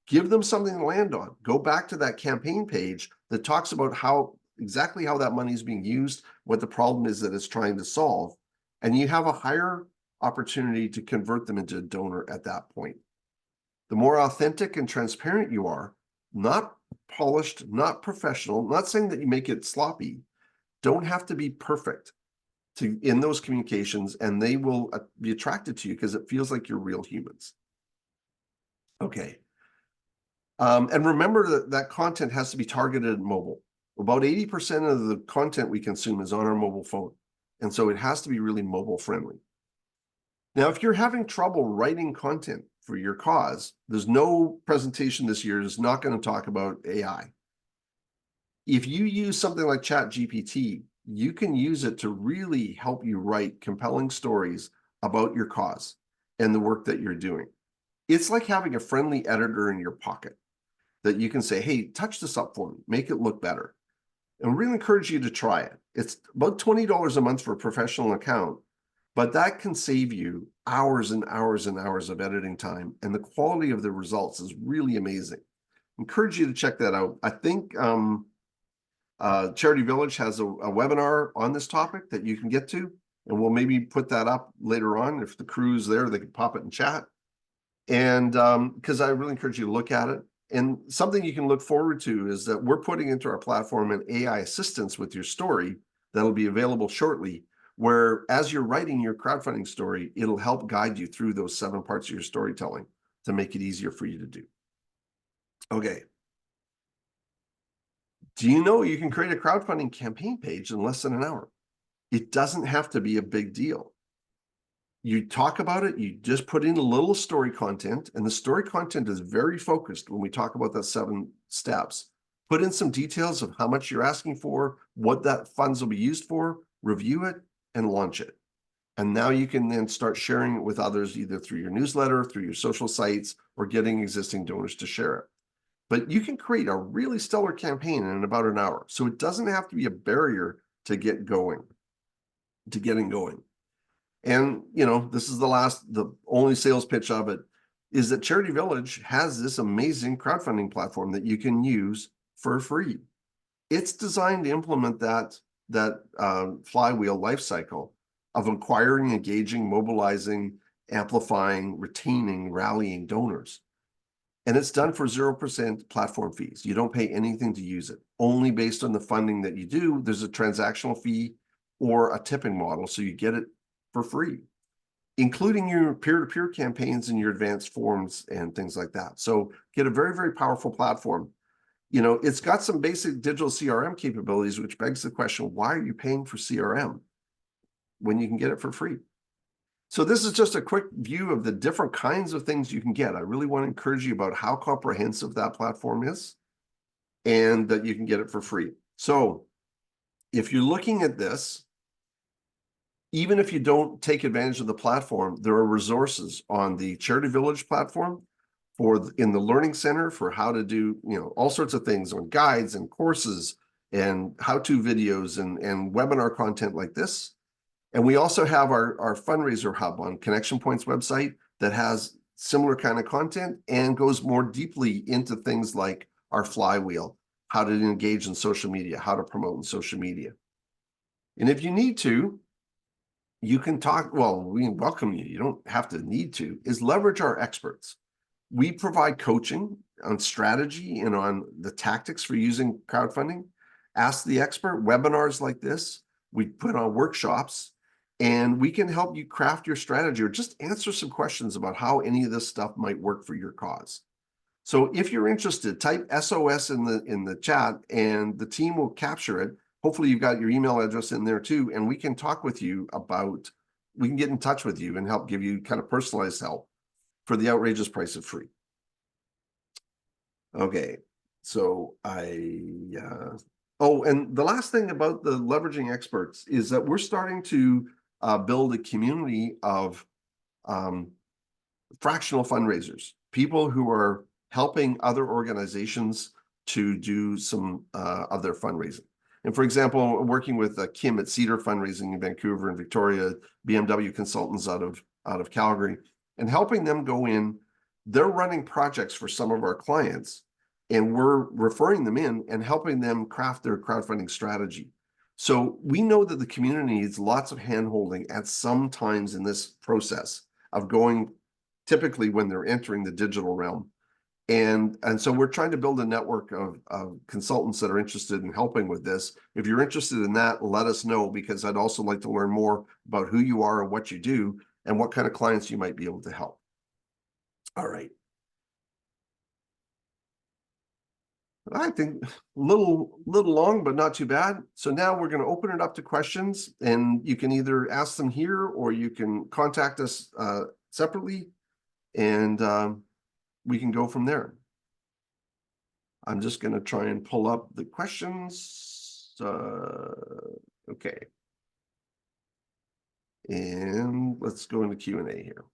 give them something to land on. Go back to that campaign page that talks about exactly how that money is being used, what the problem is that it's trying to solve, and you have a higher opportunity to convert them into a donor at that point. The more authentic and transparent you are, not polished, not professional, not saying that you make it sloppy, don't have to be perfect in those communications, and they will be attracted to you because it feels like you're real humans. Okay. And remember that content has to be targeted at mobile. About 80% of the content we consume is on our mobile phone. And so it has to be really mobile friendly. Now, if you're having trouble writing content for your cause, there's no presentation this year that's not going to talk about AI. If you use something like ChatGPT, you can use it to really help you write compelling stories about your cause and the work that you're doing. It's like having a friendly editor in your pocket that you can say, hey, touch this up for me, make it look better. And really encourage you to try it. It's about $20 a month for a professional account, but that can save you hours and hours and hours of editing time. And the quality of the results is really amazing. Encourage you to check that out. I think Charity Village has a webinar on this topic that you can get to, and we'll maybe put that up later on. If the crew's there, they can pop it in chat. And because I really encourage you to look at it. And something you can look forward to is that we're putting into our platform an AI assistance with your story that'll be available shortly, where as you're writing your crowdfunding story, it'll help guide you through those 7 parts of your storytelling to make it easier for you to do. Okay. Do you know you can create a crowdfunding campaign page in less than an hour? It doesn't have to be a big deal. You talk about it, you just put in a little story content, and the story content is very focused when we talk about that 7 steps. Put in some details of how much you're asking for, what that funds will be used for, review it, and launch it. And now you can then start sharing it with others, either through your newsletter, through your social sites, or getting existing donors to share it. But you can create a really stellar campaign in about an hour. So it doesn't have to be a barrier to getting going. And, this is the only sales pitch of it, is that Charity Village has this amazing crowdfunding platform that you can use for free. It's designed to implement that flywheel life cycle of acquiring, engaging, mobilizing, amplifying, retaining, rallying donors. And it's done for 0% platform fees. You don't pay anything to use it. Only based on the funding that you do, there's a transactional fee or a tipping model, so you get it for free, including your peer-to-peer campaigns and your advanced forms and things like that. So get a very, very powerful platform. It's got some basic digital CRM capabilities, which begs the question, why are you paying for CRM when you can get it for free? So this is just a quick view of the different kinds of things you can get. I really want to encourage you about how comprehensive that platform is and that you can get it for free. So if you're looking at this, even if you don't take advantage of the platform, there are resources on the Charity Village platform in the Learning Center for how to do, all sorts of things on guides and courses and how-to videos and webinar content like this. And we also have our fundraiser hub on Connection Point's website that has similar kind of content and goes more deeply into things like our flywheel, how to engage in social media, how to promote in social media. And if you need to, you can talk, well, we welcome you, you don't have to need to, is leverage our experts. We provide coaching on strategy and on the tactics for using crowdfunding. Ask the expert, webinars like this. We put on workshops, and we can help you craft your strategy or just answer some questions about how any of this stuff might work for your cause. So if you're interested, type SOS in the chat and the team will capture it. Hopefully you've got your email address in there too, and we can talk with you about, we can get in touch with you and help give you kind of personalized help for the outrageous price of free. Okay, so oh, and the last thing about the leveraging experts is that we're starting to build a community of fractional fundraisers, people who are helping other organizations to do some of their fundraising. And for example, working with Kim at Cedar Fundraising in Vancouver and Victoria, BMW consultants out of Calgary, and helping them go in. They're running projects for some of our clients, and we're referring them in and helping them craft their crowdfunding strategy. So we know that the community needs lots of handholding at some times in this process of going, typically when they're entering the digital realm. And so we're trying to build a network of consultants that are interested in helping with this. If you're interested in that, let us know, because I'd also like to learn more about who you are and what you do and what kind of clients you might be able to help. All right. I think a little long, but not too bad. So now we're going to open it up to questions, and you can either ask them here or you can contact us separately, and we can go from there. I'm just going to try and pull up the questions. Okay. And let's go into Q&A here.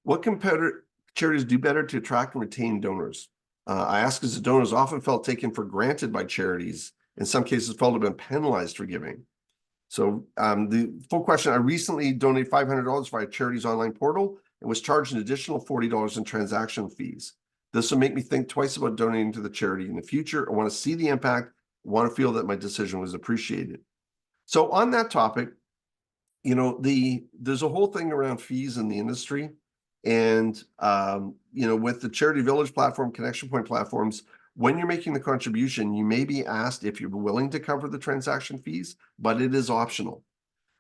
What competitor charities do better to attract and retain donors? I ask because the donors often felt taken for granted by charities. In some cases, felt to have been penalized for giving. So the full question: I recently donated $500 via charity's online portal and was charged an additional $40 in transaction fees. This will make me think twice about donating to the charity in the future. I want to see the impact. I want to feel that my decision was appreciated. So on that topic, you know, there's a whole thing around fees in the industry. And, you know, with the Charity Village platform, Connection Point platforms, when you're making the contribution, you may be asked if you're willing to cover the transaction fees, but it is optional.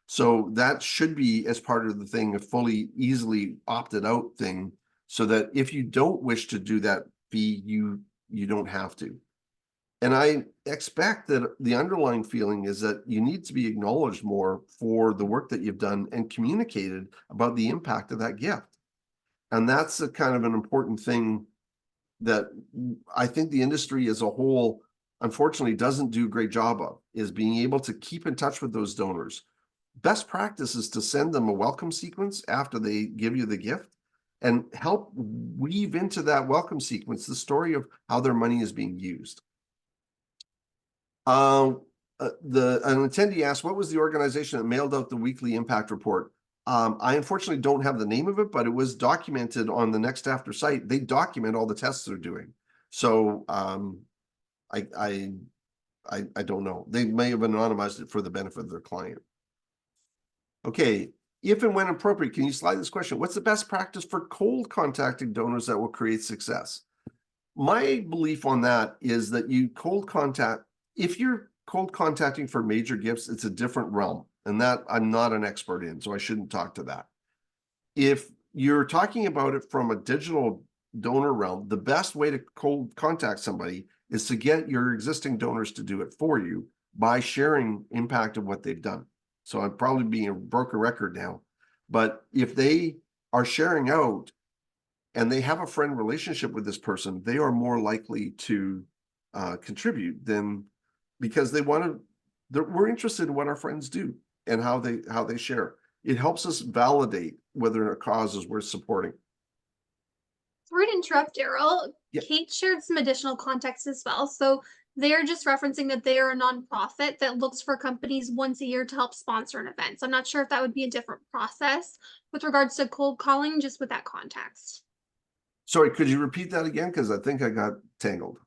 So that should be as part of the thing, a fully easily opted out thing, so that if you don't wish to do that fee, you don't have to. And I expect that the underlying feeling is that you need to be acknowledged more for the work that you've done and communicated about the impact of that gift. And that's a kind of an important thing that I think the industry as a whole, unfortunately, doesn't do a great job of, is being able to keep in touch with those donors. Best practice is to send them a welcome sequence after they give you the gift and help weave into that welcome sequence the story of how their money is being used. An attendee asked, what was the organization that mailed out the weekly impact report? I unfortunately don't have the name of it, but it was documented on the Next After site. They document all the tests they're doing. So I don't know. They may have anonymized it for the benefit of their client. Okay, if and when appropriate, can you slide this question? What's the best practice for cold contacting donors that will create success? My belief on that is that you cold contact, if you're cold contacting for major gifts, it's a different realm. And that I'm not an expert in, so I shouldn't talk to that. If you're talking about it from a digital donor realm, the best way to cold contact somebody is to get your existing donors to do it for you by sharing impact of what they've done. So I'm probably being a broken record now, but if they are sharing out and they have a friend relationship with this person, they are more likely to contribute than, because they want to, we're interested in what our friends do and how they share. It helps us validate whether a cause is worth supporting. Sorry to interrupt, Daryl. Yeah. Kate shared some additional context as well. So they're just referencing that they are a nonprofit that looks for companies once a year to help sponsor an event. So I'm not sure if that would be a different process with regards to cold calling, just with that context. Sorry, could you repeat that again? Because I think I got tangled.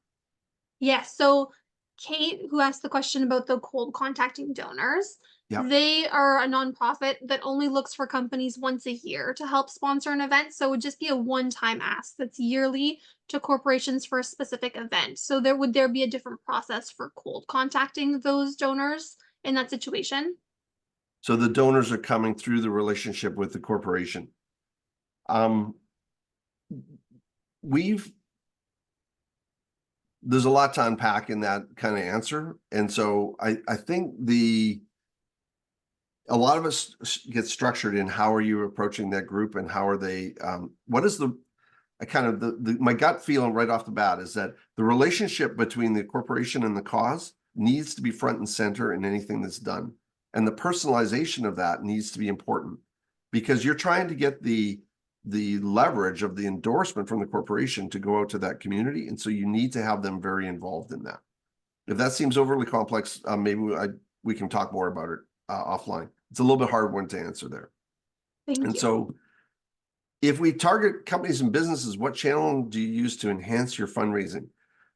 Yes. So Kate, who asked the question about the cold contacting donors, Yeah. they are a nonprofit that only looks for companies once a year to help sponsor an event. So it would just be a one-time ask that's yearly to corporations for a specific event. So there be a different process for cold contacting those donors in that situation? So the donors are coming through the relationship with the corporation. Um, we've there's a lot to unpack in that kind of answer. And so I think a lot of us get structured in how are you approaching that group and how are they, what is the, I kind of, my gut feeling right off the bat is that the relationship between the corporation and the cause needs to be front and center in anything that's done. And the personalization of that needs to be important because you're trying to get the leverage of the endorsement from the corporation to go out to that community. And so you need to have them very involved in that. If that seems overly complex, maybe we can talk more about it offline. It's a little bit hard one to answer there. Thank And you. so if we target companies and businesses, what channel do you use to enhance your fundraising?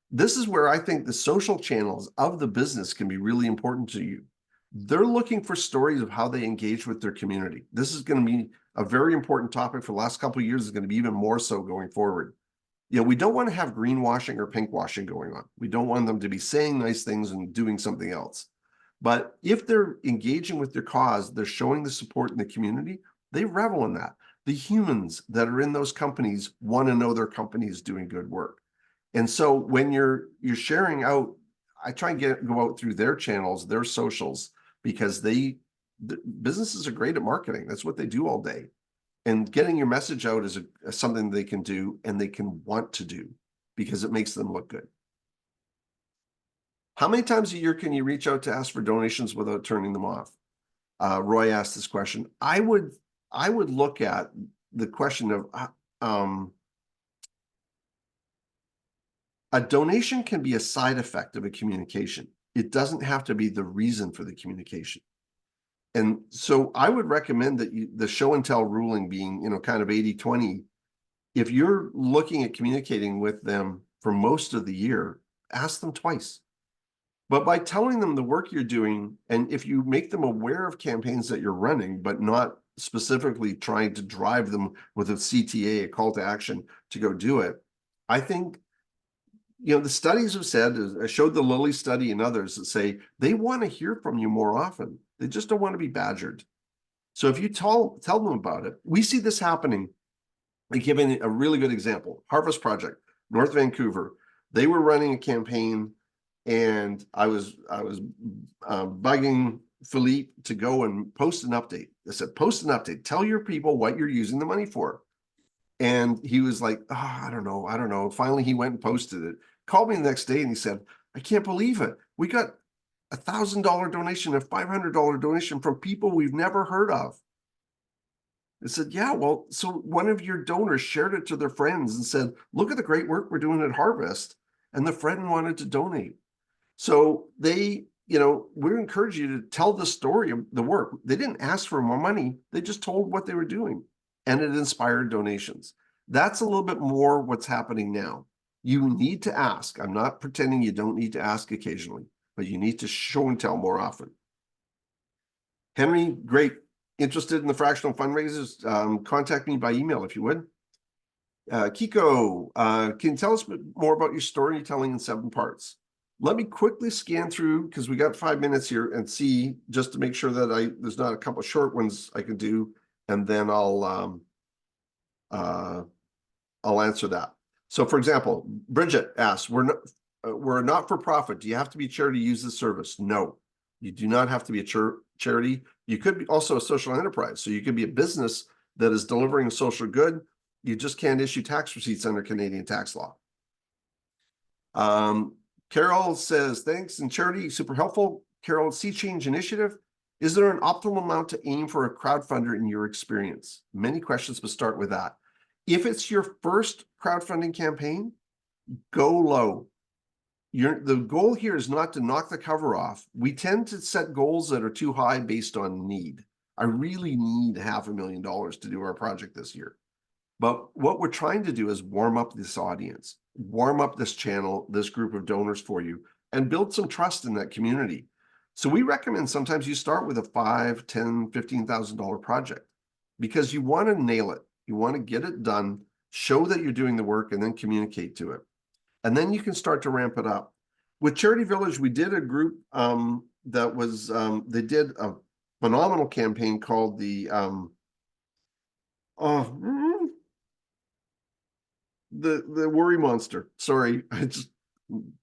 This is where I think the social channels of the business can be really important to you. They're looking for stories of how they engage with their community. This is going to be a very important topic for the last couple of years. Is going to be even more so going forward. You know, we don't want to have greenwashing or pinkwashing going on. We don't want them to be saying nice things and doing something else. But if they're engaging with their cause, they're showing the support in the community, they revel in that. The humans that are in those companies want to know their company is doing good work. And so when you're sharing out, I try and go out through their channels, their socials, because the businesses are great at marketing. That's what they do all day. And getting your message out is something they can do and they can want to do because it makes them look good. How many times a year can you reach out to ask for donations without turning them off? Roy asked this question. I would look at the question of a donation can be a side effect of a communication. It doesn't have to be the reason for the communication. And so I would recommend that the show and tell ruling being, you know, kind of 80-20, if you're looking at communicating with them for most of the year, ask them twice. But by telling them the work you're doing, and if you make them aware of campaigns that you're running, but not specifically trying to drive them with a CTA, a call to action to go do it, I think, you know, the studies have said, I showed the Lilly study and others that say they want to hear from you more often. They just don't want to be badgered. So if you tell them about it, we see this happening. Like giving a really good example, Harvest Project, North Vancouver, they were running a campaign and I was bugging Philippe to go and post an update. I said, post an update, tell your people what you're using the money for. And he was like, oh, I don't know. Finally, he went and posted it, called me the next day and he said, I can't believe it. We got $1,000 donation, a $500 donation from people we've never heard of. I said, yeah, well, so one of your donors shared it to their friends and said, look at the great work we're doing at Harvest. And the friend wanted to donate. So they, you know, we encourage you to tell the story of the work. They didn't ask for more money. They just told what they were doing and it inspired donations. That's a little bit more what's happening now. You need to ask. I'm not pretending you don't need to ask occasionally, but you need to show and tell more often. Henry, great. Interested in the fractional fundraisers? Contact me by email if you would. Kiko, can you tell us more about your storytelling in 7 parts? Let me quickly scan through because we got 5 minutes here and see just to make sure that there's not a couple of short ones I can do, and then I'll answer that. So, for example, Bridget asks, we're not for profit. Do you have to be a charity to use this service? No, you do not have to be a charity. You could be also a social enterprise. So you could be a business that is delivering a social good. You just can't issue tax receipts under Canadian tax law. Carol says, thanks, and charity, super helpful. Carol, Sea Change Initiative. Is there an optimal amount to aim for a crowdfunder in your experience? Many questions, but start with that. If it's your first crowdfunding campaign, go low. The goal here is not to knock the cover off. We tend to set goals that are too high based on need. I really need $500,000 to do our project this year. But what we're trying to do is warm up this audience, warm up this channel, this group of donors for you, and build some trust in that community. So we recommend sometimes you start with a $5,000, $10,000, $15,000 project because you want to nail it. You want to get it done, show that you're doing the work, and then communicate to it. And then you can start to ramp it up. With Charity Village, we did a group that was, they did a phenomenal campaign called the Worry Monster. Sorry, I just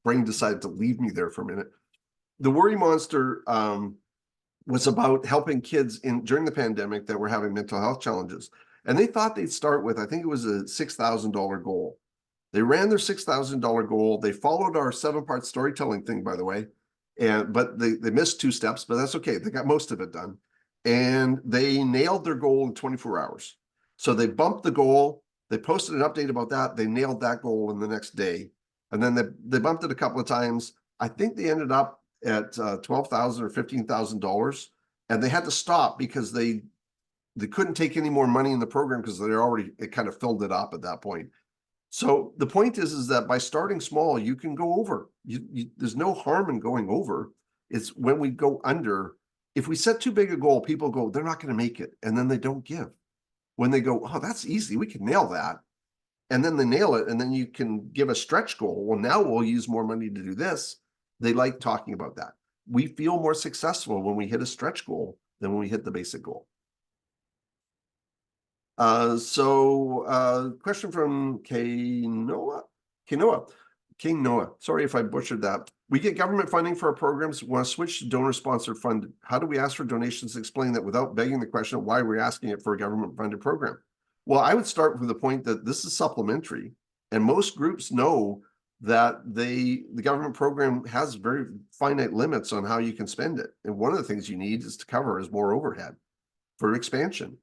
brain decided to leave me there for a minute. The Worry Monster was about helping kids during the pandemic that were having mental health challenges. And they thought they'd start with, I think it was a $6,000 goal. They ran their $6,000 goal. They followed our 7-part storytelling thing, by the way, but they missed 2 steps, but that's okay. They got most of it done. And they nailed their goal in 24 hours. So they bumped the goal. They posted an update about that. They nailed that goal in the next day. And then they bumped it a couple of times. I think they ended up at $12,000 or $15,000. And they had to stop because they couldn't take any more money in the program because it kind of filled it up at that point. So the point is that by starting small, you can go over. There's no harm in going over. It's when we go under. If we set too big a goal, people go, they're not going to make it. And then they don't give. When they go, oh, that's easy. We can nail that. And then they nail it. And then you can give a stretch goal. Well, now we'll use more money to do this. They like talking about that. We feel more successful when we hit a stretch goal than when we hit the basic goal. Question from Noah. Sorry if I butchered that. We get government funding for our programs. Want to switch to donor-sponsored fund. How do we ask for donations? Explain that without begging the question of why we're asking it for a government-funded program. Well, I would start with the point that this is supplementary, and most groups know that the government program has very finite limits on how you can spend it. And one of the things you need is to cover is more overhead for expansion.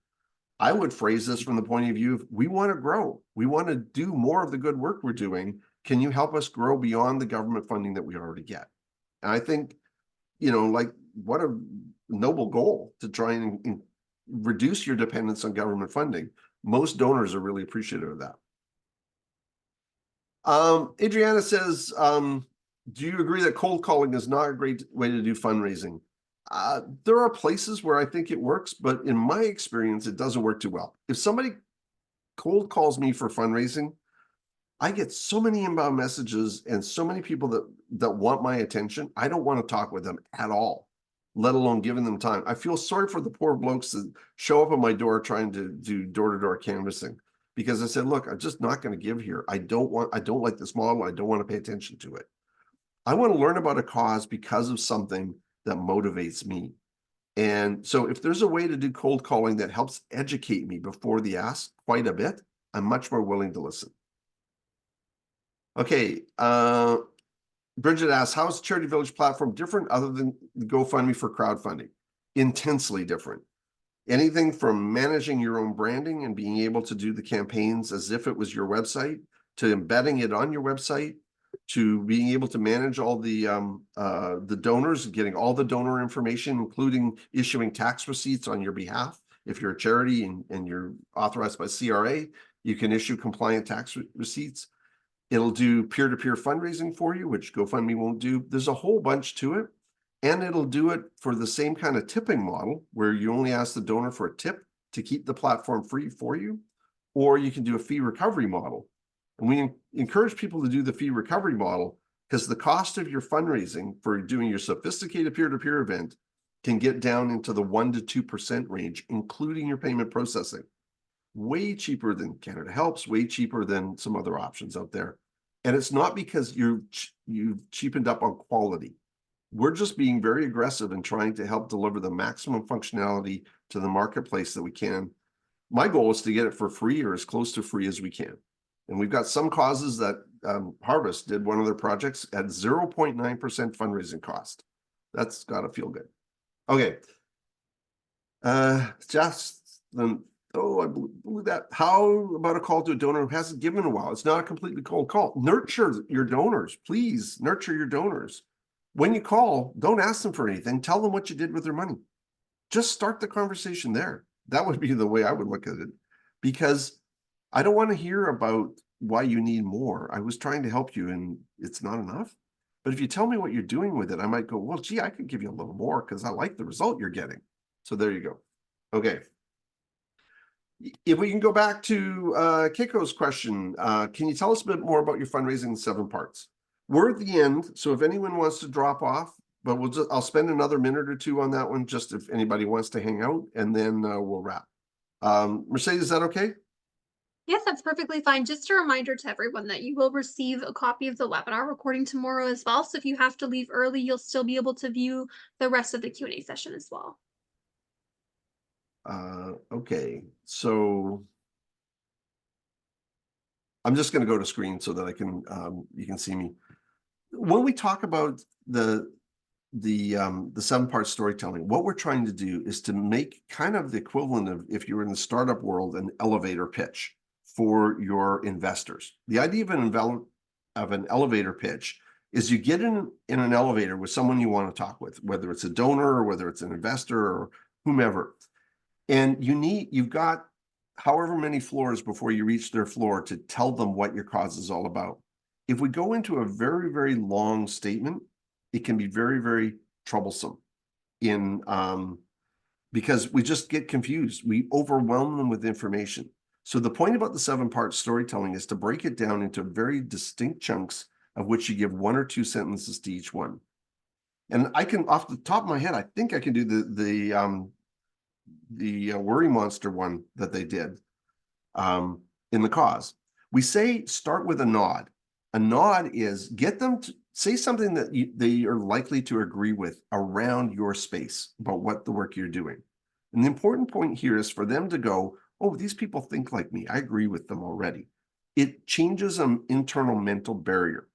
I would phrase this from the point of view of we want to grow. We want to do more of the good work we're doing. Can you help us grow beyond the government funding that we already get? And I think, like what a noble goal to try and reduce your dependence on government funding. Most donors are really appreciative of that. Adriana says, do you agree that cold calling is not a great way to do fundraising? There are places where I think it works, but in my experience, it doesn't work too well. If somebody cold calls me for fundraising, I get so many inbound messages and so many people that want my attention. I don't want to talk with them at all, let alone giving them time. I feel sorry for the poor blokes that show up at my door trying to do door-to-door canvassing because I said, look, I'm just not going to give here. I don't like this model. I don't want to pay attention to it. I want to learn about a cause because of something that motivates me. And so if there's a way to do cold calling that helps educate me before the ask quite a bit, I'm much more willing to listen. Okay, Bridget asks, how is Charity Village platform different other than the GoFundMe for crowdfunding? Intensely different. Anything from managing your own branding and being able to do the campaigns as if it was your website, to embedding it on your website, to being able to manage all the donors, getting all the donor information, including issuing tax receipts on your behalf. If you're a charity and you're authorized by CRA, you can issue compliant tax receipts. It'll do peer-to-peer fundraising for you, which GoFundMe won't do. There's a whole bunch to it. And it'll do it for the same kind of tipping model where you only ask the donor for a tip to keep the platform free for you, or you can do a fee recovery model. And we encourage people to do the fee recovery model because the cost of your fundraising for doing your sophisticated peer-to-peer event can get down into the 1% to 2% range, including your payment processing. Way cheaper than Canada Helps, way cheaper than some other options out there. And it's not because you've cheapened up on quality. We're just being very aggressive in trying to help deliver the maximum functionality to the marketplace that we can. My goal is to get it for free or as close to free as we can. And we've got some causes that Harvest did one of their projects at 0.9% fundraising cost. That's got to feel good. Okay. Just Oh, I blew that. How about a call to a donor who hasn't given in a while? It's not a completely cold call. Nurture your donors, please. Nurture your donors. When you call, don't ask them for anything. Tell them what you did with their money. Just start the conversation there. That would be the way I would look at it, because I don't want to hear about why you need more. I was trying to help you and it's not enough. But if you tell me what you're doing with it, I might go, well, gee, I could give you a little more because I like the result you're getting. So there you go. Okay. If we can go back to Keiko's question, can you tell us a bit more about your fundraising in 7 parts? We're at the end, so if anyone wants to drop off, but I'll spend another minute or two on that one, just if anybody wants to hang out, and then we'll wrap. Mercedes, is that okay? Yes, that's perfectly fine. Just a reminder to everyone that you will receive a copy of the webinar recording tomorrow as well. So if you have to leave early, you'll still be able to view the rest of the Q&A session as well. Okay, so I'm just going to go to screen so that I can you can see me. When we talk about the 7-part storytelling, what we're trying to do is to make kind of the equivalent of, if you're in the startup world, an elevator pitch for your investors. The idea of an elevator pitch is you get in an elevator with someone you want to talk with, whether it's a donor or whether it's an investor or whomever. And you've got however many floors before you reach their floor to tell them what your cause is all about. If we go into a very, very long statement, it can be very, very troublesome because we just get confused. We overwhelm them with information. So the point about the 7-part storytelling is to break it down into very distinct chunks of which you give 1 or 2 sentences to each one. And I can, off the top of my head, I think I can do the Worry Monster one that they did in the cause. We say start with a nod. A nod is get them to say something that they are likely to agree with around your space about what the work you're doing. And the important point here is for them to go, oh, these people think like me. I agree with them already. It changes an internal mental barrier.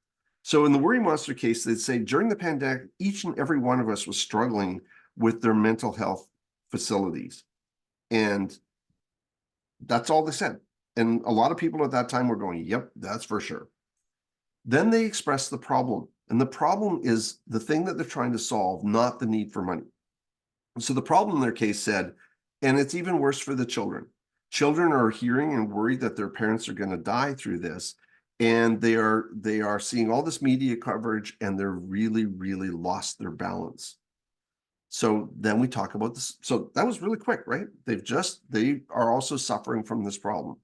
So in the Worry Monster case, they'd say during the pandemic, each and every one of us was struggling with their mental health facilities. And that's all they said. And a lot of people at that time were going, yep, that's for sure. Then they express the problem. And the problem is the thing that they're trying to solve, not the need for money. So the problem in their case said, and it's even worse for the children. Children are hearing and worried that their parents are going to die through this. And they are seeing all this media coverage and they're really, really lost their balance. So then we talk about this. So that was really quick, right? They are also suffering from this problem.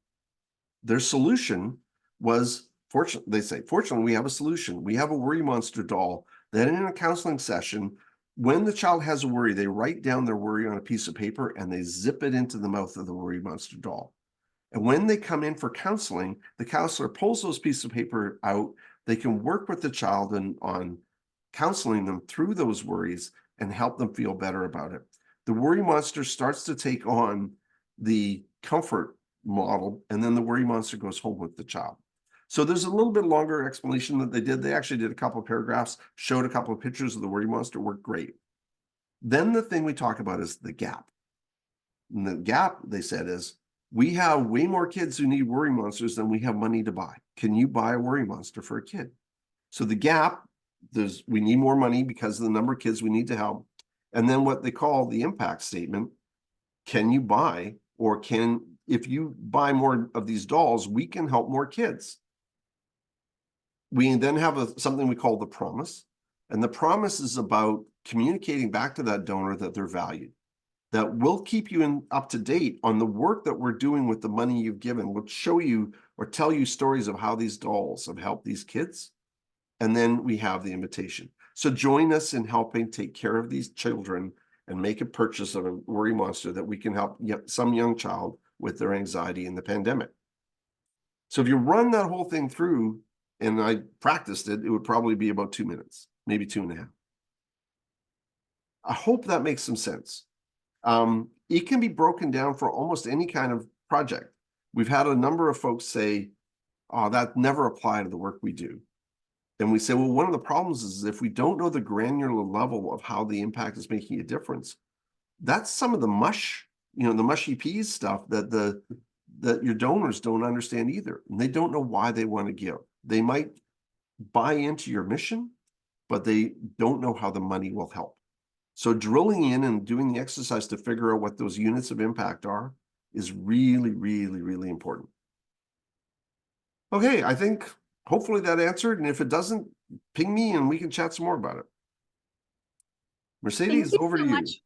Their solution was, fortunately, we have a solution. We have a Worry Monster doll that in a counseling session, when the child has a worry, they write down their worry on a piece of paper and they zip it into the mouth of the Worry Monster doll. And when they come in for counseling, the counselor pulls those pieces of paper out. They can work with the child on counseling them through those worries and help them feel better about it. The Worry Monster starts to take on the comfort model, and then the Worry Monster goes home with the child. So there's a little bit longer explanation that they did. They actually did a couple of paragraphs, showed a couple of pictures of the Worry Monster, worked great. Then the thing we talk about is the gap. And the gap, they said, is we have way more kids who need Worry Monsters than we have money to buy. Can you buy a Worry Monster for a kid? So the gap, we need more money because of the number of kids we need to help. And then what they call the impact statement, can you buy, or if you buy more of these dolls, we can help more kids. We then have something we call the promise. And the promise is about communicating back to that donor that they're valued, that we'll keep you up to date on the work that we're doing with the money you've given. We'll show you or tell you stories of how these dolls have helped these kids. And then we have the invitation. So join us in helping take care of these children and make a purchase of a Worry Monster that we can help some young child with their anxiety in the pandemic. So if you run that whole thing through, and I practiced it, it would probably be about 2 minutes, maybe 2.5. I hope that makes some sense. It can be broken down for almost any kind of project. We've had a number of folks say, oh, that never applied to the work we do. And we say, well, one of the problems is if we don't know the granular level of how the impact is making a difference, that's some of the mush the mushy peas stuff that your donors don't understand either. And they don't know why they want to give. They might buy into your mission, but they don't know how the money will help. So drilling in and doing the exercise to figure out what those units of impact are is really, really, really important. Okay, I think hopefully that answered. And if it doesn't, ping me and we can chat some more about it. Thank Mercedes, you over so to you. much.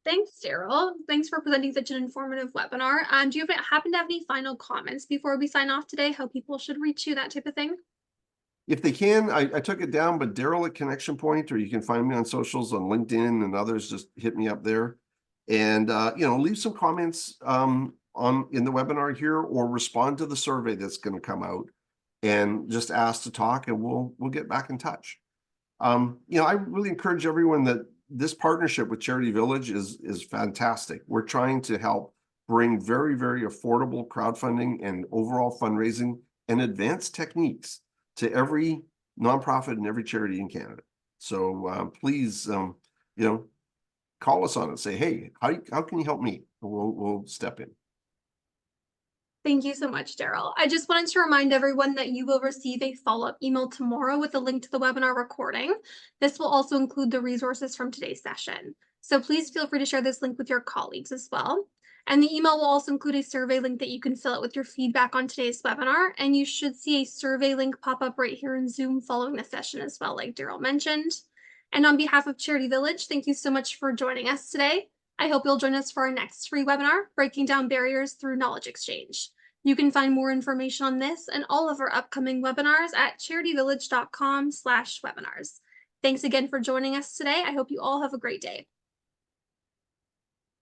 Thanks, Daryl. Thanks for presenting such an informative webinar. Do you happen to have any final comments before we sign off today? How people should reach you, that type of thing? If they can, I took it down, but Daryl at Connection Point, or you can find me on socials on LinkedIn and others, just hit me up there. And leave some comments in the webinar here, or respond to the survey that's going to come out and just ask to talk, and we'll get back in touch. I really encourage everyone that this partnership with Charity Village is fantastic. We're trying to help bring very, very affordable crowdfunding and overall fundraising and advanced techniques to every nonprofit and every charity in Canada. So please, call us on it. Say, hey, how can you help me? We'll step in. Thank you so much, Daryl. I just wanted to remind everyone that you will receive a follow-up email tomorrow with a link to the webinar recording. This will also include the resources from today's session. So please feel free to share this link with your colleagues as well. And the email will also include a survey link that you can fill out with your feedback on today's webinar. And you should see a survey link pop up right here in Zoom following the session as well, like Daryl mentioned. And on behalf of Charity Village, thank you so much for joining us today. I hope you'll join us for our next free webinar, Breaking Down Barriers Through Knowledge Exchange. You can find more information on this and all of our upcoming webinars at charityvillage.com/webinars. Thanks again for joining us today. I hope you all have a great day.